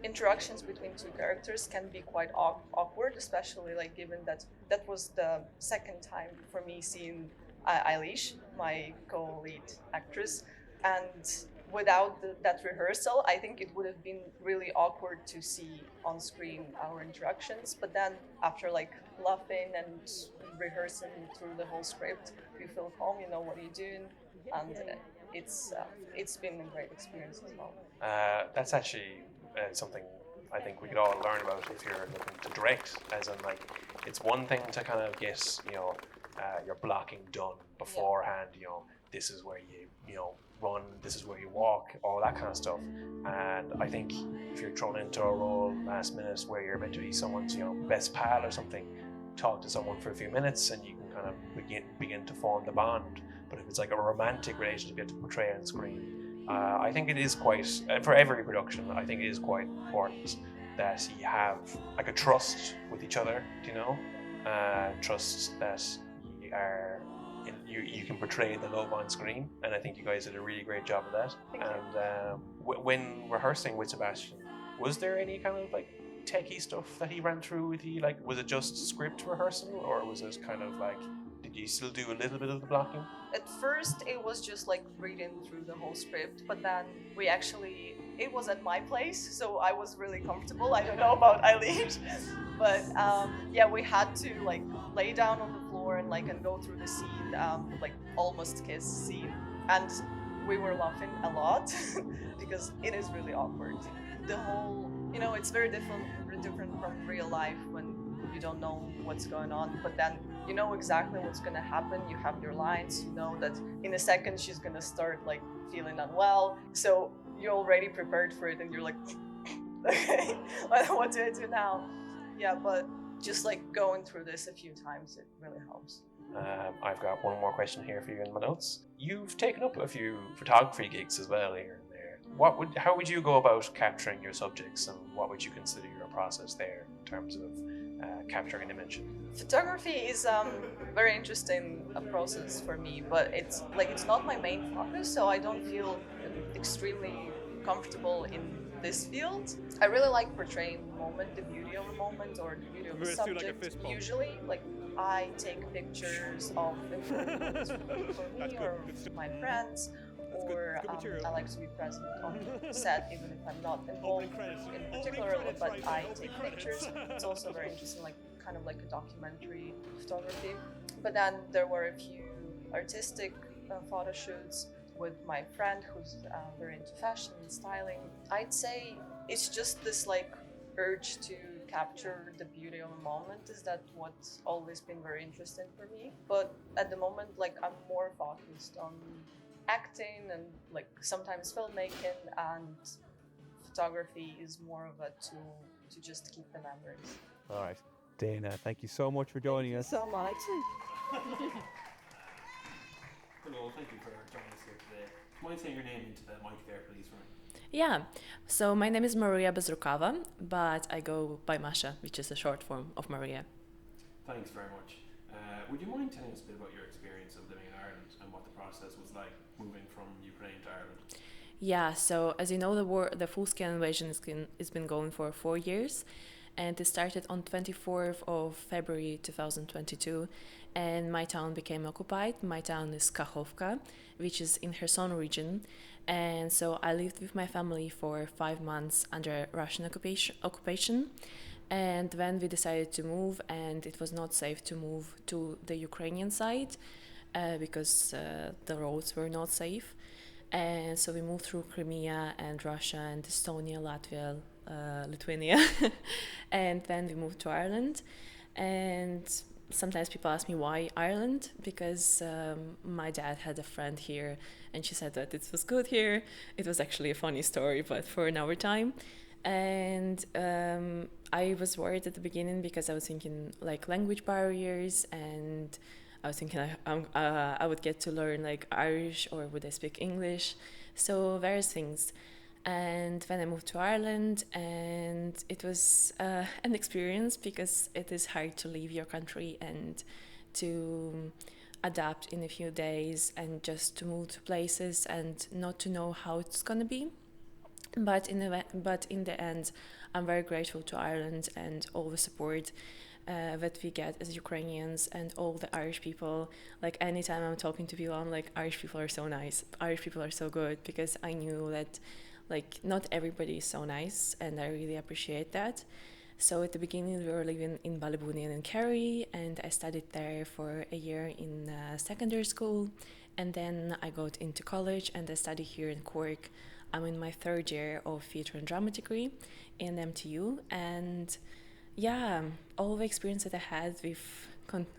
interactions between 2 characters can be quite awkward, especially given that was the second time for me seeing Eilish, my co-lead actress. And without that rehearsal, I think it would have been really awkward to see on screen our interactions. But then after laughing and rehearsing through the whole script, you feel calm, you know what you're doing, and it's been a great experience as well. That's actually something I think we could all learn about if you're looking to direct, as in it's one thing to kind of get your blocking done beforehand. This is where you run, this is where you walk, all that kind of stuff. And I think if you're thrown into a role last minute where you're meant to be someone's best pal or something, talk to someone for a few minutes and you can kind of begin to form the bond. But if it's like a romantic relationship you have to portray on screen, I think it is quite, for every production, I think it is quite important that you have a trust with each other, trust that you can portray the love on screen, and I think you guys did a really great job of that. And when rehearsing with Sebastian, was there any kind of techie stuff that he ran through with you? Was it just script rehearsal, or was it kind of did you still do a little bit of the blocking? At first it was just reading through the whole script, but then it was at my place, so I was really comfortable. I don't know about Eilish, but we had to lay down on the floor and go through the scene, almost kiss scene, and we were laughing a lot because it is really awkward. The whole, it's very different from real life when you don't know what's going on, but then you know exactly what's going to happen. You have your lines, you know that in a second she's going to start feeling unwell, so you're already prepared for it and you're okay, what do I do now? Yeah, but just going through this a few times, it really helps. I've got one more question here for you in my notes. You've taken up a few photography gigs as well here and there. How would you go about capturing your subjects, and what would you consider your process there in terms of capturing an image? Photography is very interesting process for me, but it's not my main focus, so I don't feel extremely comfortable in this field. I really like portraying the moment, the beauty of a moment, or the beauty of a subject. Usually, I take pictures of important moments for me or my friends, or I like to be present on set even if I'm not involved in particular, but I take pictures. It's also very interesting, kind of like a documentary photography. But then there were a few artistic photo shoots with my friend who's very into fashion and styling. I'd say it's just this like urge to capture the beauty of a moment. Is that what's always been very interesting for me? But at the moment, like I'm more focused on acting and like sometimes filmmaking, and photography is more of a tool to just keep the memories. All right, Dana, thank you so much for joining us. So much. Hello, thank you for joining us here today. Do you mind saying your name into the mic there, please, for me? Yeah, so my name is Maria Bezrukava, but I go by Masha, which is a short form of Maria. Thanks very much. Would you mind telling us a bit about your experience of living in Ireland and what the process was like moving from Ukraine to Ireland? Yeah, so as you know, the full-scale invasion has been going for 4 years, and it started on 24th of February 2022, and my town became occupied. My town is Kakhovka, which is in Kherson region, and so I lived with my family for 5 months under Russian occupation. And when we decided to move, and it was not safe to move to the Ukrainian side because the roads were not safe. And so we moved through Crimea and Russia and Estonia, Latvia, Lithuania. And then we moved to Ireland. And sometimes people ask me why Ireland, because my dad had a friend here and she said that it was good here. It was actually a funny story, but for another time. And I was worried at the beginning because I was thinking like language barriers, and I was thinking I would get to learn like Irish, or would I speak English, so various things. And when I moved to Ireland, and it was an experience because it is hard to leave your country and to adapt in a few days and just to move to places and not to know how it's gonna be. But in the end, I'm very grateful to Ireland and all the support that we get as Ukrainians and all the Irish people. Like anytime I'm talking to people, I'm like, Irish people are so nice. Irish people are so good, because I knew that like not everybody is so nice, and I really appreciate that. So at the beginning, we were living in Ballybunion and in Kerry, and I studied there for a year in secondary school, and then I got into college and I studied here in Cork. I'm in my 3rd year of theatre and drama degree in MTU, and yeah, all the experience that I had with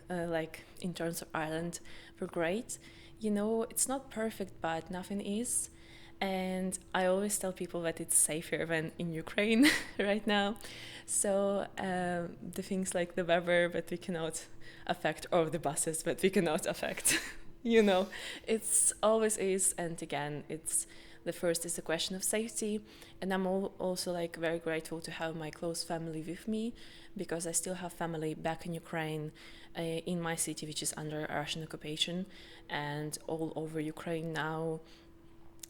like in terms of Ireland were great. You know, it's not perfect, but nothing is. And I always tell people that it's safer than in Ukraine right now. So the things like the weather that we cannot affect, or the buses that we cannot affect, you know, it's always is. And again, it's the first is a question of safety. And I'm also like very grateful to have my close family with me, because I still have family back in Ukraine, in my city, which is under Russian occupation, and all over Ukraine now.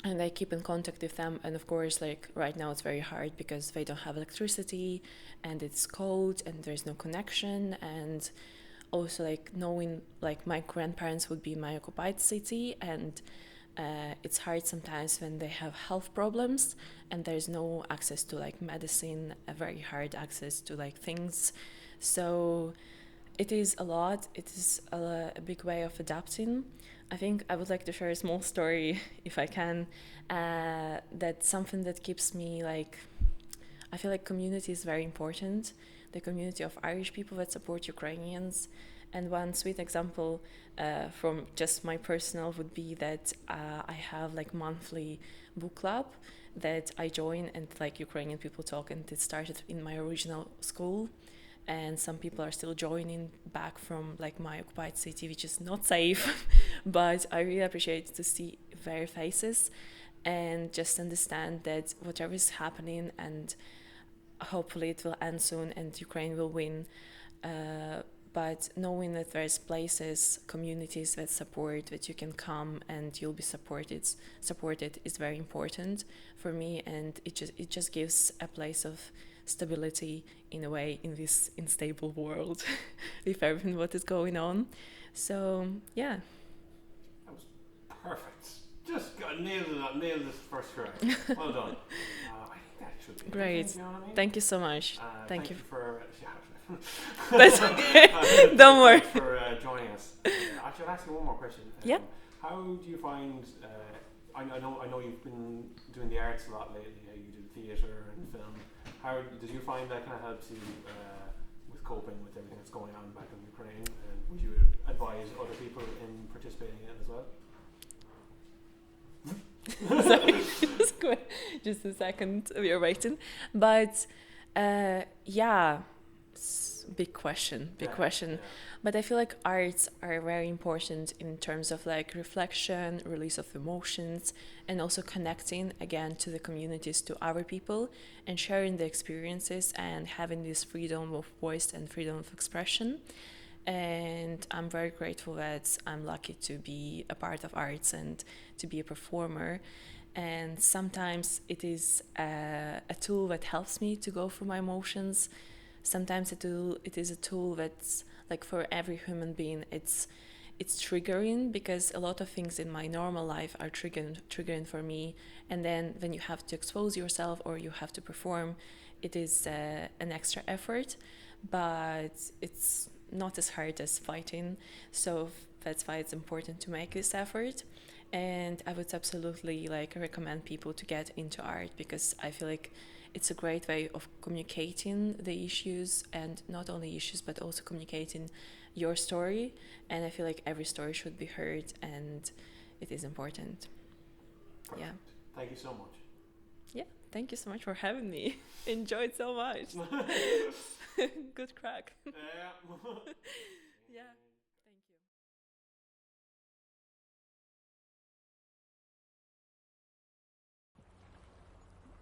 And I keep in contact with them. And of course, like right now it's very hard because they don't have electricity and it's cold and there's no connection. And also like knowing like my grandparents would be in my occupied city, and it's hard sometimes when they have health problems and there's no access to like medicine, a very hard access to like things. So it is a lot. It is a big way of adapting. I think I would like to share a small story, if I can, that's something that keeps me like, I feel like community is very important. The community of Irish people that support Ukrainians. And one sweet example from just my personal would be that I have like monthly book club that I join, and like Ukrainian people talk, and it started in my original school. And some people are still joining back from like my occupied city, which is not safe, but I really appreciate to see their faces and just understand that whatever is happening, and hopefully it will end soon and Ukraine will win. But knowing that there's places, communities that support, that you can come and you'll be supported is very important for me, and it just gives a place of stability in a way in this unstable world with everything what is going on. So yeah, that was perfect. Just nailed this first try. Well done. I think that should be great. You know what I mean? Thank you so much. Thank you for that's okay. Don't worry. For joining us. Actually, I'll ask you one more question. Yeah. How do you find I know you've been doing the arts a lot lately. You do theatre and film. How did you find that kind of helps you with coping with everything that's going on back in Ukraine? And would you advise other people in participating in it as well? Sorry, just a second. We are waiting, but yeah, big question. Yeah. But I feel like arts are very important in terms of like reflection, release of emotions, and also connecting again to the communities, to our people, and sharing the experiences and having this freedom of voice and freedom of expression. And I'm very grateful that I'm lucky to be a part of arts and to be a performer. And sometimes it is a tool that helps me to go through my emotions. Sometimes it is a tool that's like for every human being, it's triggering, because a lot of things in my normal life are triggering for me. And then when you have to expose yourself or you have to perform, it is an extra effort, but it's not as hard as fighting. So that's why it's important to make this effort. And I would absolutely like recommend people to get into art, because I feel like it's a great way of communicating the issues, and not only issues but also communicating your story. And I feel like every story should be heard, and it is important. Perfect. Yeah. Thank you so much. Yeah, thank you so much for having me. Enjoyed so much. Good crack. Yeah. Yeah. Thank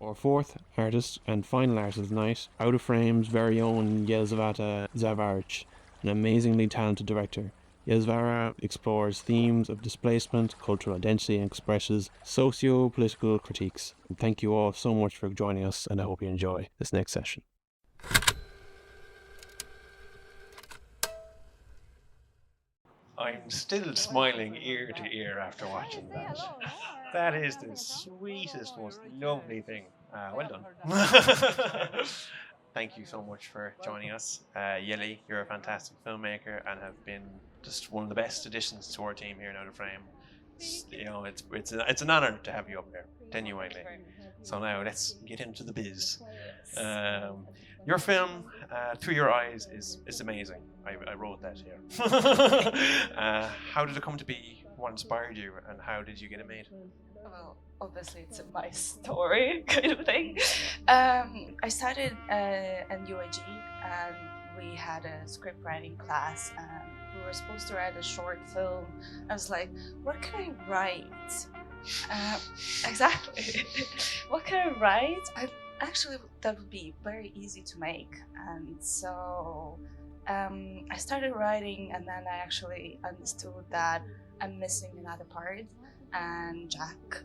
you. Our fourth artist and final artist of the night, Out of Frame's very own Yelizaveta Zavarich, an amazingly talented director. Yelizaveta explores themes of displacement, cultural identity, and expresses socio-political critiques. And thank you all so much for joining us, and I hope you enjoy this next session. I'm still smiling ear to ear after watching that. That is the sweetest, most lovely thing. Well done. Thank you so much for joining us. Yeli, you're a fantastic filmmaker and have been just one of the best additions to our team here in Out of Frame. It's an honor to have you up there, genuinely. So now let's get into the biz. Your film, Through Your Eyes, is amazing. I wrote that here. How did it come to be? What inspired you, and how did you get it made? Well, obviously it's my story kind of thing. I started at UIG, and we had a script writing class, and we were supposed to write a short film. I was like, what can I write? Exactly. What can I write? Actually, that would be very easy to make. And so I started writing, and then I actually understood that I'm missing another part. And Jack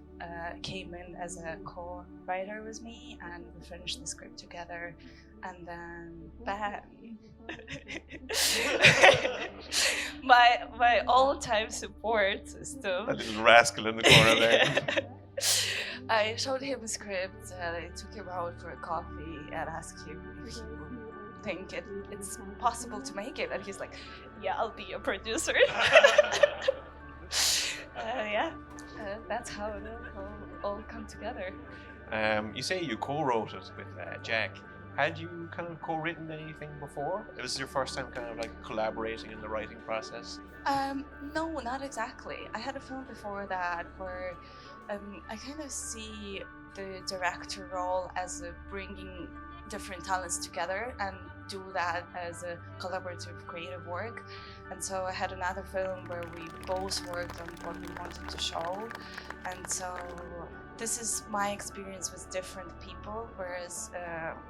came in as a co-writer with me, and we finished the script together. And then bam! my all-time support system. That little rascal in the corner there. I showed him a script, I took him out for a coffee and asked him if he would think it's possible to make it, and he's like, yeah, I'll be a producer. That's how it all come together. You say you co-wrote it with Jack. Had you kind of co-written anything before? It was your first time kind of like collaborating in the writing process? No, not exactly. I had a film before that where I kind of see the director role as bringing different talents together and do that as a collaborative creative work. And so I had another film where we both worked on what we wanted to show. And so this is my experience with different people, whereas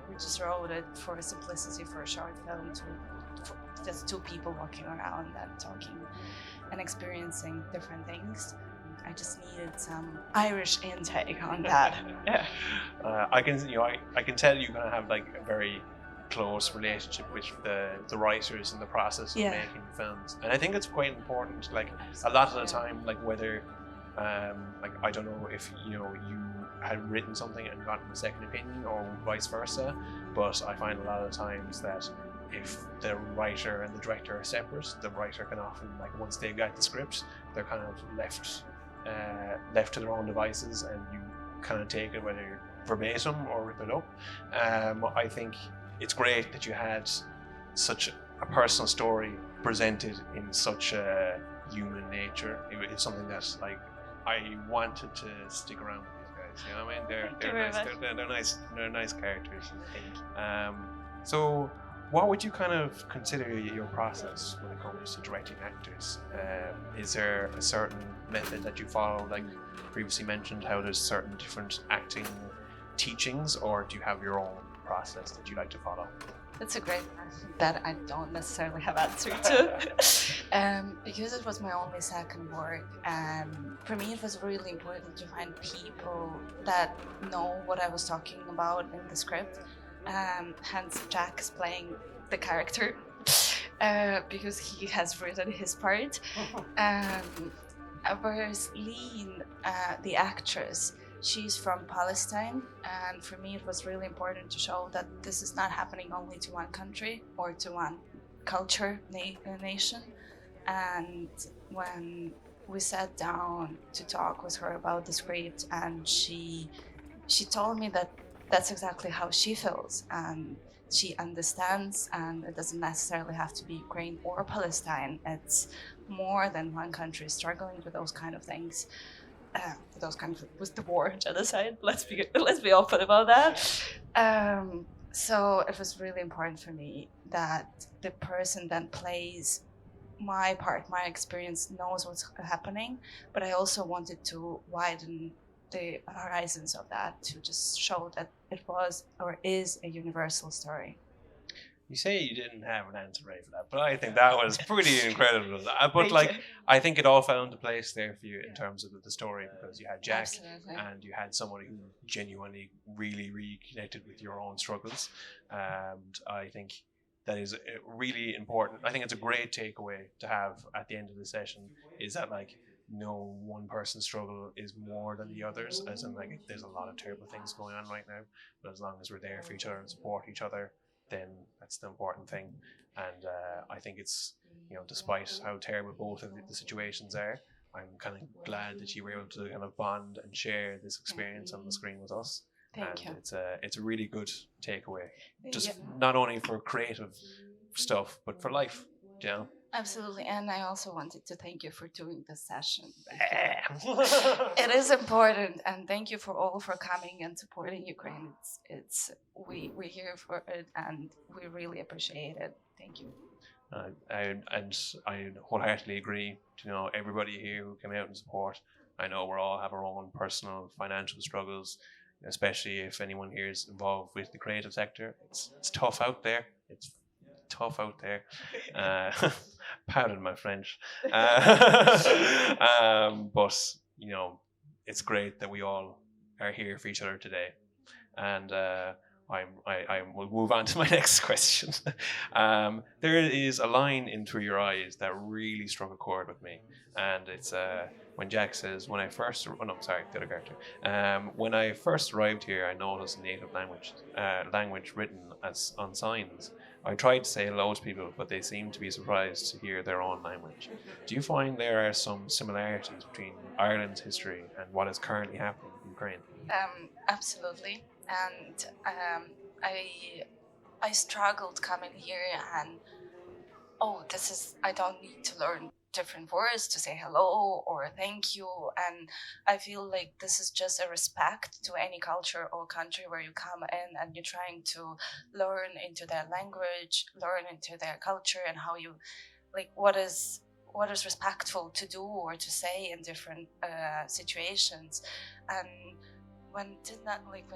we just wrote it for simplicity for a short film, for just two people walking around and talking and experiencing different things. I just needed some Irish intake on that. Yeah. I can tell you're gonna have like a very close relationship with the writers in the process of making films, and I think it's quite important. Like a lot of the time, like whether like I don't know if you had written something and gotten a second opinion or vice versa, but I find a lot of times that if the writer and the director are separate, the writer can often, like once they get the script, they're kind of left left to their own devices and you kind of take it whether verbatim or rip it up. I think it's great that you had such a personal story presented in such a human nature. It's something that like I wanted to stick around with these guys. You know what I mean? They're nice characters. So, what would you kind of consider your process when it comes to directing actors? Is there a certain method that you follow, like previously mentioned, how there's certain different acting teachings, or do you have your own process that you like to follow? That's a great question that I don't necessarily have answer to. Because it was my only second work, for me it was really important to find people that know what I was talking about in the script. Hence Jack is playing the character because he has written his part. Whereas Lean, the actress, she's from Palestine, and for me it was really important to show that this is not happening only to one country or to one culture, nation. And when we sat down to talk with her about the script, and she told me that that's exactly how she feels, and she understands, and it doesn't necessarily have to be Ukraine or Palestine. It's more than one country struggling with those kind of things. With the war, genocide. Let's be open about that. So it was really important for me that the person that plays my part, my experience, knows what's happening. But I also wanted to widen the horizons of that to just show that it was or is a universal story. You say you didn't have an answer ready for that, but I think that was pretty incredible. But like, I think it all fell into place there for you in terms of the story, because you had Jack. Absolutely. And you had somebody who genuinely really connected with your own struggles. And I think that is really important. I think it's a great takeaway to have at the end of the session, is that like no one person's struggle is more than the others, as in like there's a lot of terrible things going on right now, but as long as we're there for each other and support each other, then that's the important thing. And I think it's, you know, despite how terrible both of the situations are, I'm kind of glad that you were able to kind of bond and share this experience on the screen with us. Thank you. It's a really good takeaway, just not only for creative stuff, but for life, you know? Absolutely, and I also wanted to thank you for doing this session. It is important, and thank you for coming and supporting Ukraine. We're here for it, and we really appreciate it. Thank you. I wholeheartedly agree. You know, everybody here who came out and support. I know we all have our own personal financial struggles, especially if anyone here is involved with the creative sector. It's tough out there. It's tough out there. Pardon my French. But, you know, it's great that we all are here for each other today. And I will move on to my next question. There is a line in Through Your Eyes that really struck a chord with me. And it's when Jack says, when I first arrived here, I noticed native language written as on signs. I tried to say hello to people, but they seemed to be surprised to hear their own language. Do you find there are some similarities between Ireland's history and what is currently happening in Ukraine? Absolutely. And I struggled coming here, and I don't need to learn different words to say hello or thank you, and I feel like this is just a respect to any culture or country where you come in and you're trying to learn into their language, learn into their culture, and how you like what is respectful to do or to say in different situations. And when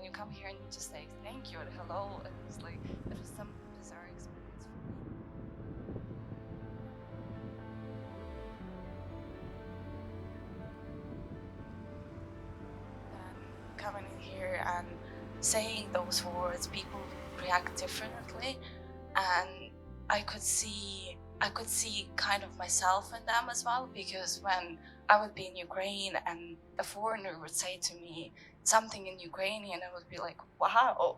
you come here and you just say thank you and hello, it was some bizarre experience for me. Coming in here and saying those words, people react differently, and I could see kind of myself in them as well, because when I would be in Ukraine and a foreigner would say to me something in Ukrainian, I would be like, wow,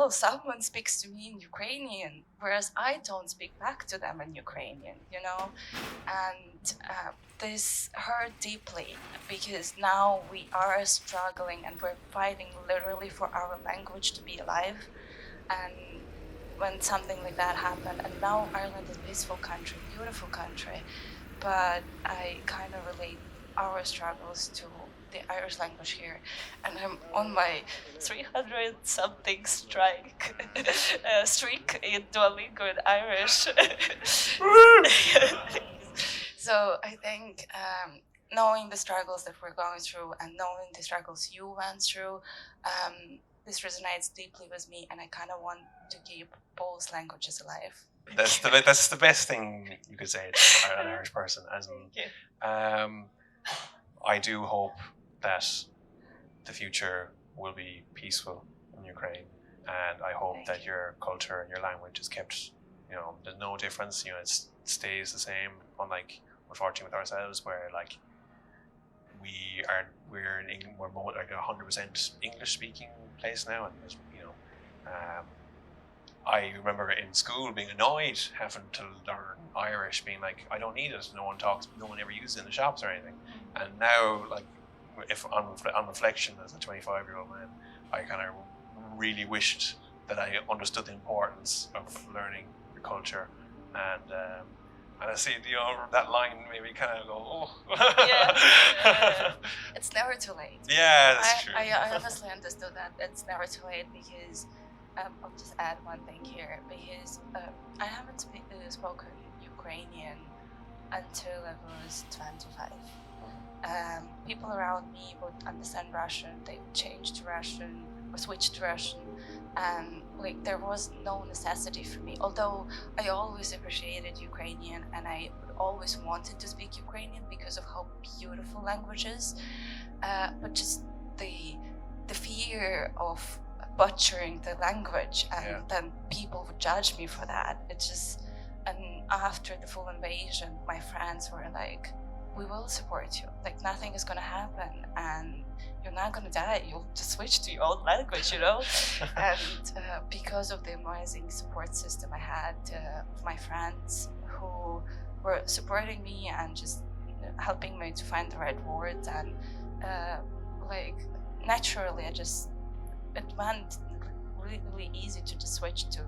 someone speaks to me in Ukrainian, whereas I don't speak back to them in Ukrainian, you know? And this hurt deeply because now we are struggling and we're fighting literally for our language to be alive. And when something like that happened, and now Ireland is a peaceful country, beautiful country, but I kind of relate our struggles to the Irish language here, and I'm on my 300 something streak in Duolingo in Irish. So I think knowing the struggles that we're going through and knowing the struggles you went through, this resonates deeply with me, and I kind of want to keep both languages alive. That's the best thing you could say to an Irish person. I do hope that the future will be peaceful in Ukraine, and I hope that your culture and your language is kept. You know, there's no difference. You know, it stays the same. Unlike, unfortunately, with ourselves, where like we're more like 100% English speaking place now, and you know. I remember in school being annoyed having to learn Irish, being like, I don't need it. No one ever uses it in the shops or anything. And now, like, if on reflection as a 25-year-old man, I kind of really wished that I understood the importance of learning the culture. And I see that line made me kind of go, oh. Yeah. It's never too late. Yeah, that's true. I honestly understood that it's never too late because. I'll just add one thing here because I haven't spoken Ukrainian until I was 25. People around me would understand Russian, they would change to Russian or switch to Russian, and like there was no necessity for me. Although I always appreciated Ukrainian and I always wanted to speak Ukrainian because of how beautiful language is, but just the fear of butchering the language and then people would judge me for that. It's just, and after the full invasion, my friends were like, we will support you, like nothing is gonna happen and you're not gonna die, you'll just switch to your own language, you know. And because of the amazing support system I had of my friends who were supporting me and just helping me to find the right words, and like naturally it went really easy to just switch to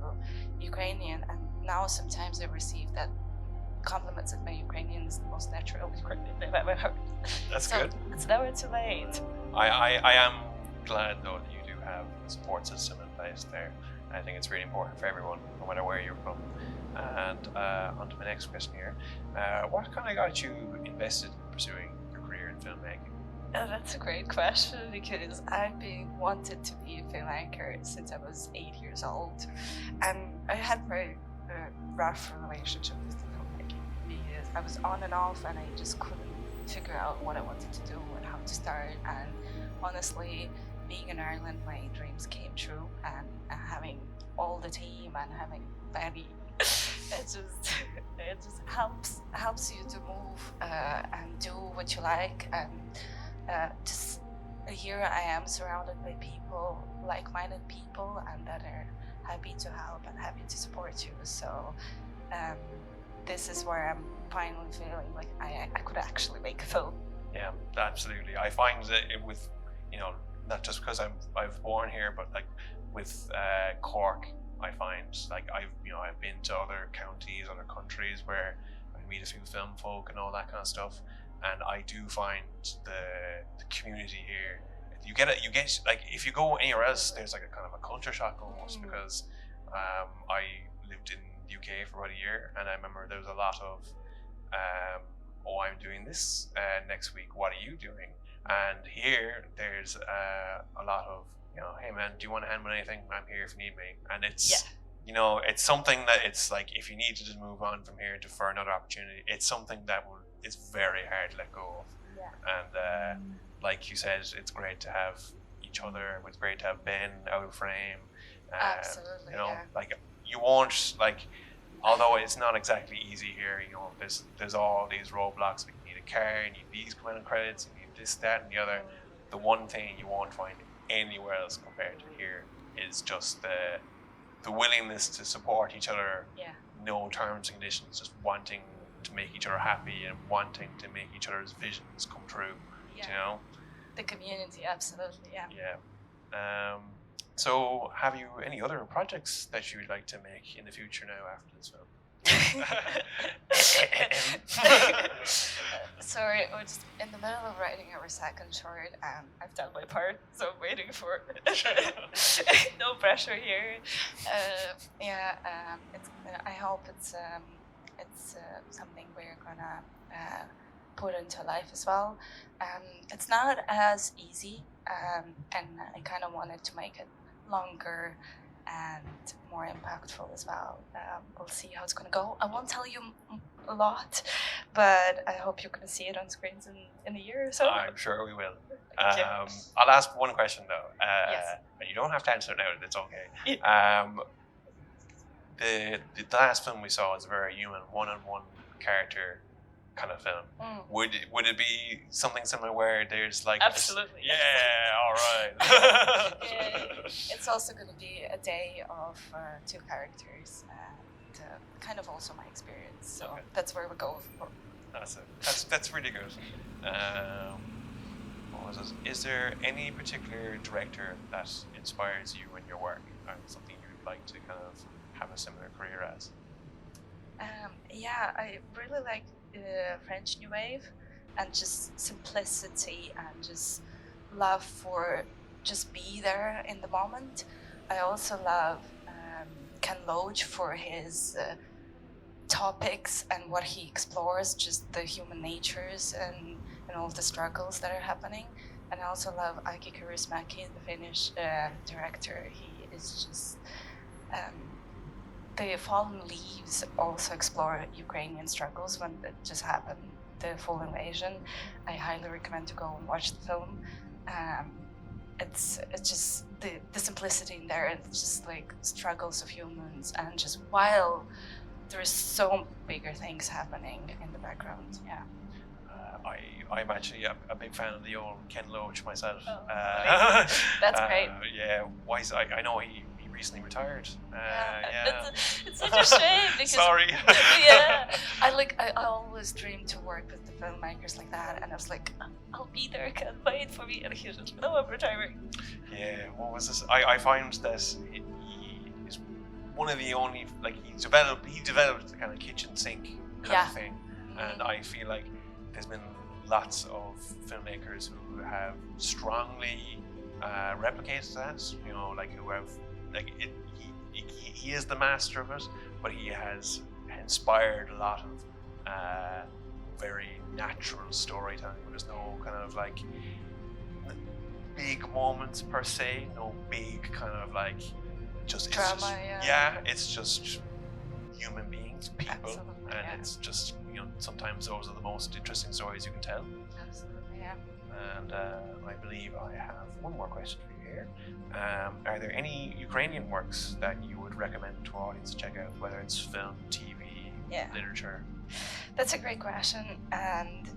Ukrainian, and now sometimes I receive that compliments that my Ukrainian is the most natural Ukrainian they've ever heard. That's so good. It's never too late. I am glad though that you do have a support system in place there. I think it's really important for everyone, no matter where you're from. And on to my next question here. What kind of got you invested in pursuing your career in filmmaking? That's a great question because I've been wanted to be a filmmaker since I was 8 years old, and I had a very rough relationship with filmmaking because I was on and off and I just couldn't figure out what I wanted to do and how to start. And honestly, being in Ireland, my dreams came true, and having all the team and having Betty, it just helps you to move and do what you like. And just here I am surrounded by people, like-minded people, and that are happy to help and happy to support you. So this is where I'm finally feeling like I could actually make a film. Yeah, absolutely. I find that with, not just because I was born here, but like with Cork, I find like I've been to other counties, other countries where I meet a few film folk and all that kind of stuff. And I do find the community here. You get like if you go anywhere else, there's like a kind of a culture shock almost, because I lived in the UK for about a year, and I remember there was a lot of I'm doing this next week. What are you doing? And here there's a lot of hey man, do you want to hand me anything? I'm here if you need me. And it's it's something that it's like if you need to just move on from here for another opportunity, it's something that it's very hard to let go of. And like you said, it's great to have each other. It's great to have Ben Out of Frame. Absolutely. Like you won't although it's not exactly easy here. There's all these roadblocks. Like you need a car, you need these kind of credits, you need this, that, and the other. the one thing you won't find anywhere else compared to here is just the willingness to support each other. Yeah. No terms and conditions, just wanting to make each other happy and wanting to make each other's visions come true. Yeah. You know? The community, absolutely, yeah. Yeah. So have you any other projects that you would like to make in the future now after this film? Sorry, we're just in the middle of writing our second short, and I've done my part, so I'm waiting for no pressure here. I hope it's something we're gonna put into life as well. It's not as easy, and I kind of wanted to make it longer and more impactful as well. We'll see how it's going to go. I won't tell you a lot, but I hope you're going to see it on screens in a year or so. I'm sure we will. Thank you. I'll ask one question though. Yes. And you don't have to answer it now, it's okay. Yeah. The last film we saw was a very human, one-on-one character kind of film. Would it be something similar where there's like Absolutely. All right. It's also going to be a day of two characters, and kind of also my experience. So that's where we're going for. That's really good. What was it? Is there any particular director that inspires you in your work, or something you would like to kind of have a similar career as? I really like French New Wave, and just simplicity and just love for just be there in the moment. I also love Ken Loach for his topics and what he explores, just the human natures and all the struggles that are happening. And I also love Aki Kaurismäki, the Finnish director. He is just The Fallen Leaves also explore Ukrainian struggles when it just happened, the full invasion. I highly recommend to go and watch the film. It's just the simplicity in there. It's just like struggles of humans, and just while there's so bigger things happening in the background. Yeah. I'm actually a big fan of the old Ken Loach myself. That's great. I know he recently retired. It's such a shame because sorry. I always dreamed to work with the filmmakers like that, and I was like, I'll be there, can't wait for me, and he was just, no, I'm retiring. Yeah, what was this? I find that he is one of the only, like, he developed the kind of kitchen sink kind of thing, and I feel like there's been lots of filmmakers who have strongly replicated that, you know, like who have, like, he is the master of it, but he has inspired a lot of very natural storytelling. There's no kind of like big moments per se, no big kind of like just drama. It's just human beings, people. Absolutely, and it's just, you know, sometimes those are the most interesting stories you can tell. Absolutely, yeah. And I believe I have one more question for you here. Are there any Ukrainian works that you would recommend to our audience to check out, whether it's film, TV, literature? That's a great question, and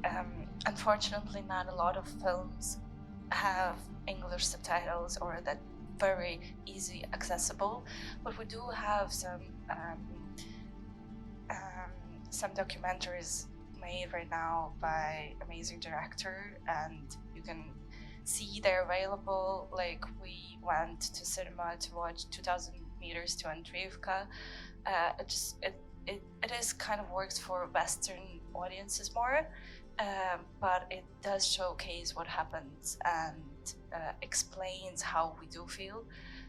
unfortunately not a lot of films have English subtitles or that very easy accessible, but we do have some documentaries made right now by amazing director, and you can see they're available. Like, we went to cinema to watch 2000 Meters to Andriivka. It is kind of works for Western audiences more, but it does showcase what happens and explains how we do feel.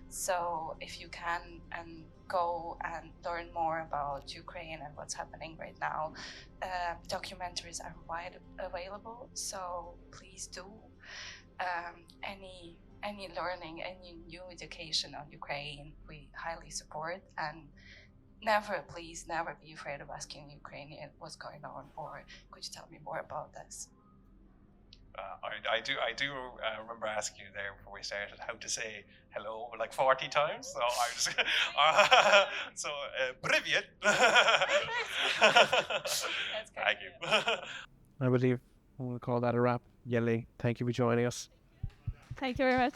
So if you can and go and learn more about Ukraine and what's happening right now, documentaries are wide available. So please do. Any learning, any new education on Ukraine, we highly support. And please never be afraid of asking Ukrainian what's going on, or could you tell me more about this? I do remember asking you there before we started how to say hello like 40 times. So I just привет. That's great. Thank you. I believe we'll call that a wrap. Yeli, thank you for joining us. Thank you very much.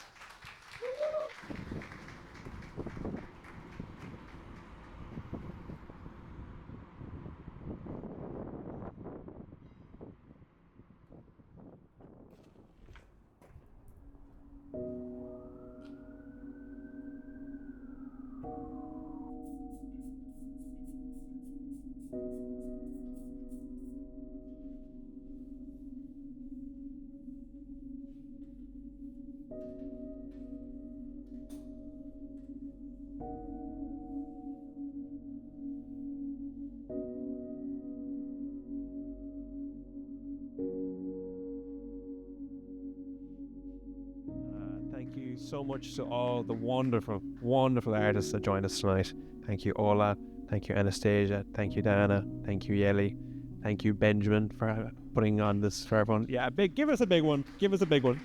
Thank you so much to all the wonderful, wonderful artists that joined us tonight. Thank you, Ola. Thank you, Anastasia. Thank you, Dana. Thank you, Yeli. Thank you, Benjamin, for putting on this for everyone. Yeah, give us a big one. Give us a big one.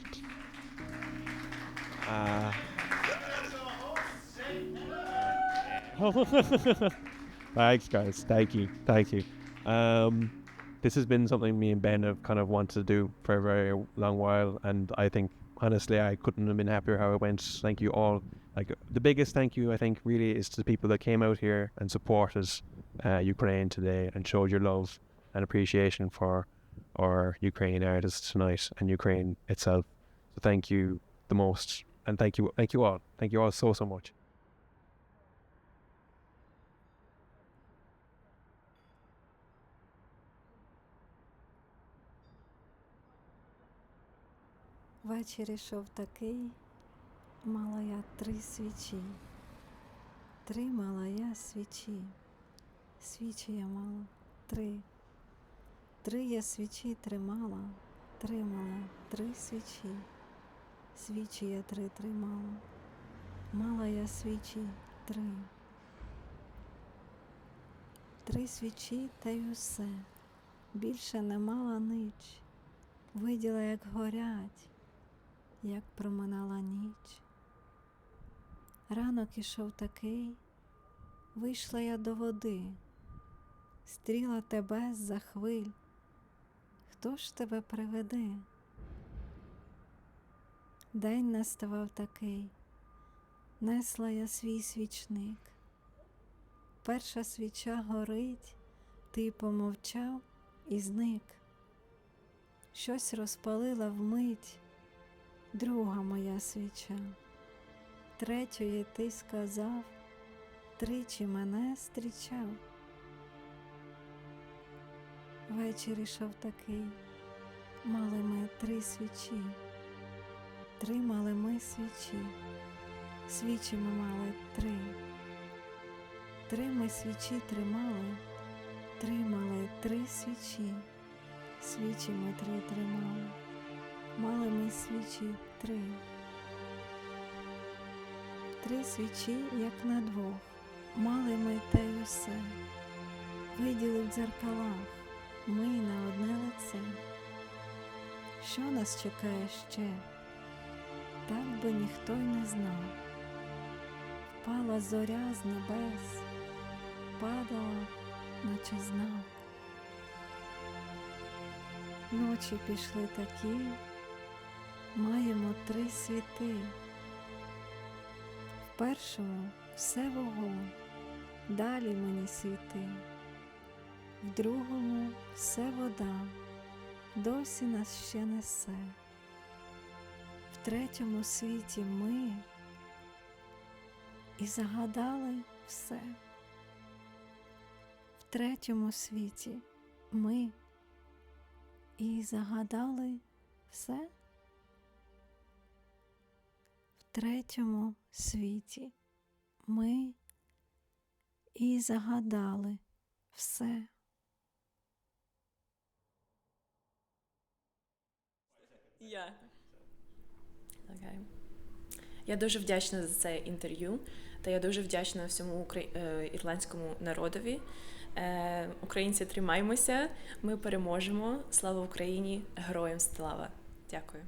Thanks, guys. Thank you. Thank you. This has been something me and Ben have kind of wanted to do for a very long while, and I think honestly I couldn't have been happier how it went. Thank you all. Like, the biggest thank you I think really is to the people that came out here and supported Ukraine today and showed your love and appreciation for our Ukrainian artists tonight and Ukraine itself. So thank you the most, and thank you all so much. Вечір ішов такий, мала я 3 свічі. 3 мала я свічі. Свічі я мала 3. 3 я свічі тримала. 3 мала 3 свічі. Свічі я 3 тримала. Мала я свічі 3. 3 свічі та й усе. Більше не мала нич. Виділа, як горять, як проминала ніч. Ранок ішов такий, вийшла я до води, стріла тебе з-за хвиль. Хто ж тебе приведе? День наставав такий, несла я свій свічник. Перша свіча горить, ти помовчав і зник. Щось розпалила вмить друга моя свіча. Третьої ти сказав, тричі мене зустрічав. Вечір ішов такий, мали ми 3 свічі. 3 мали ми свічі. Свічі ми мали 3. 3 ми свічі тримали. 3 мали 3 свічі. Свічі ми 3 тримали. Мали ми свічі 3. 3 свічі, як на 2. Мали ми те й усе. Виділи в дзеркалах ми на одне лице. Що нас чекає ще? Так би ніхто й не знав. Впала зоря з небес, падала, наче знак. Ночі пішли такі, маємо 3 світи. В першому все вогонь, далі мені світи. В другому все вода, досі нас ще несе. В третьому світі ми і загадали все. В третьому світі ми і загадали все? В третьому світі ми і загадали все. Я дуже вдячна за це інтерв'ю, та я дуже вдячна всьому ірландському народові. Українці, тримаймося, ми переможемо. Слава Україні, героям слава. Дякую.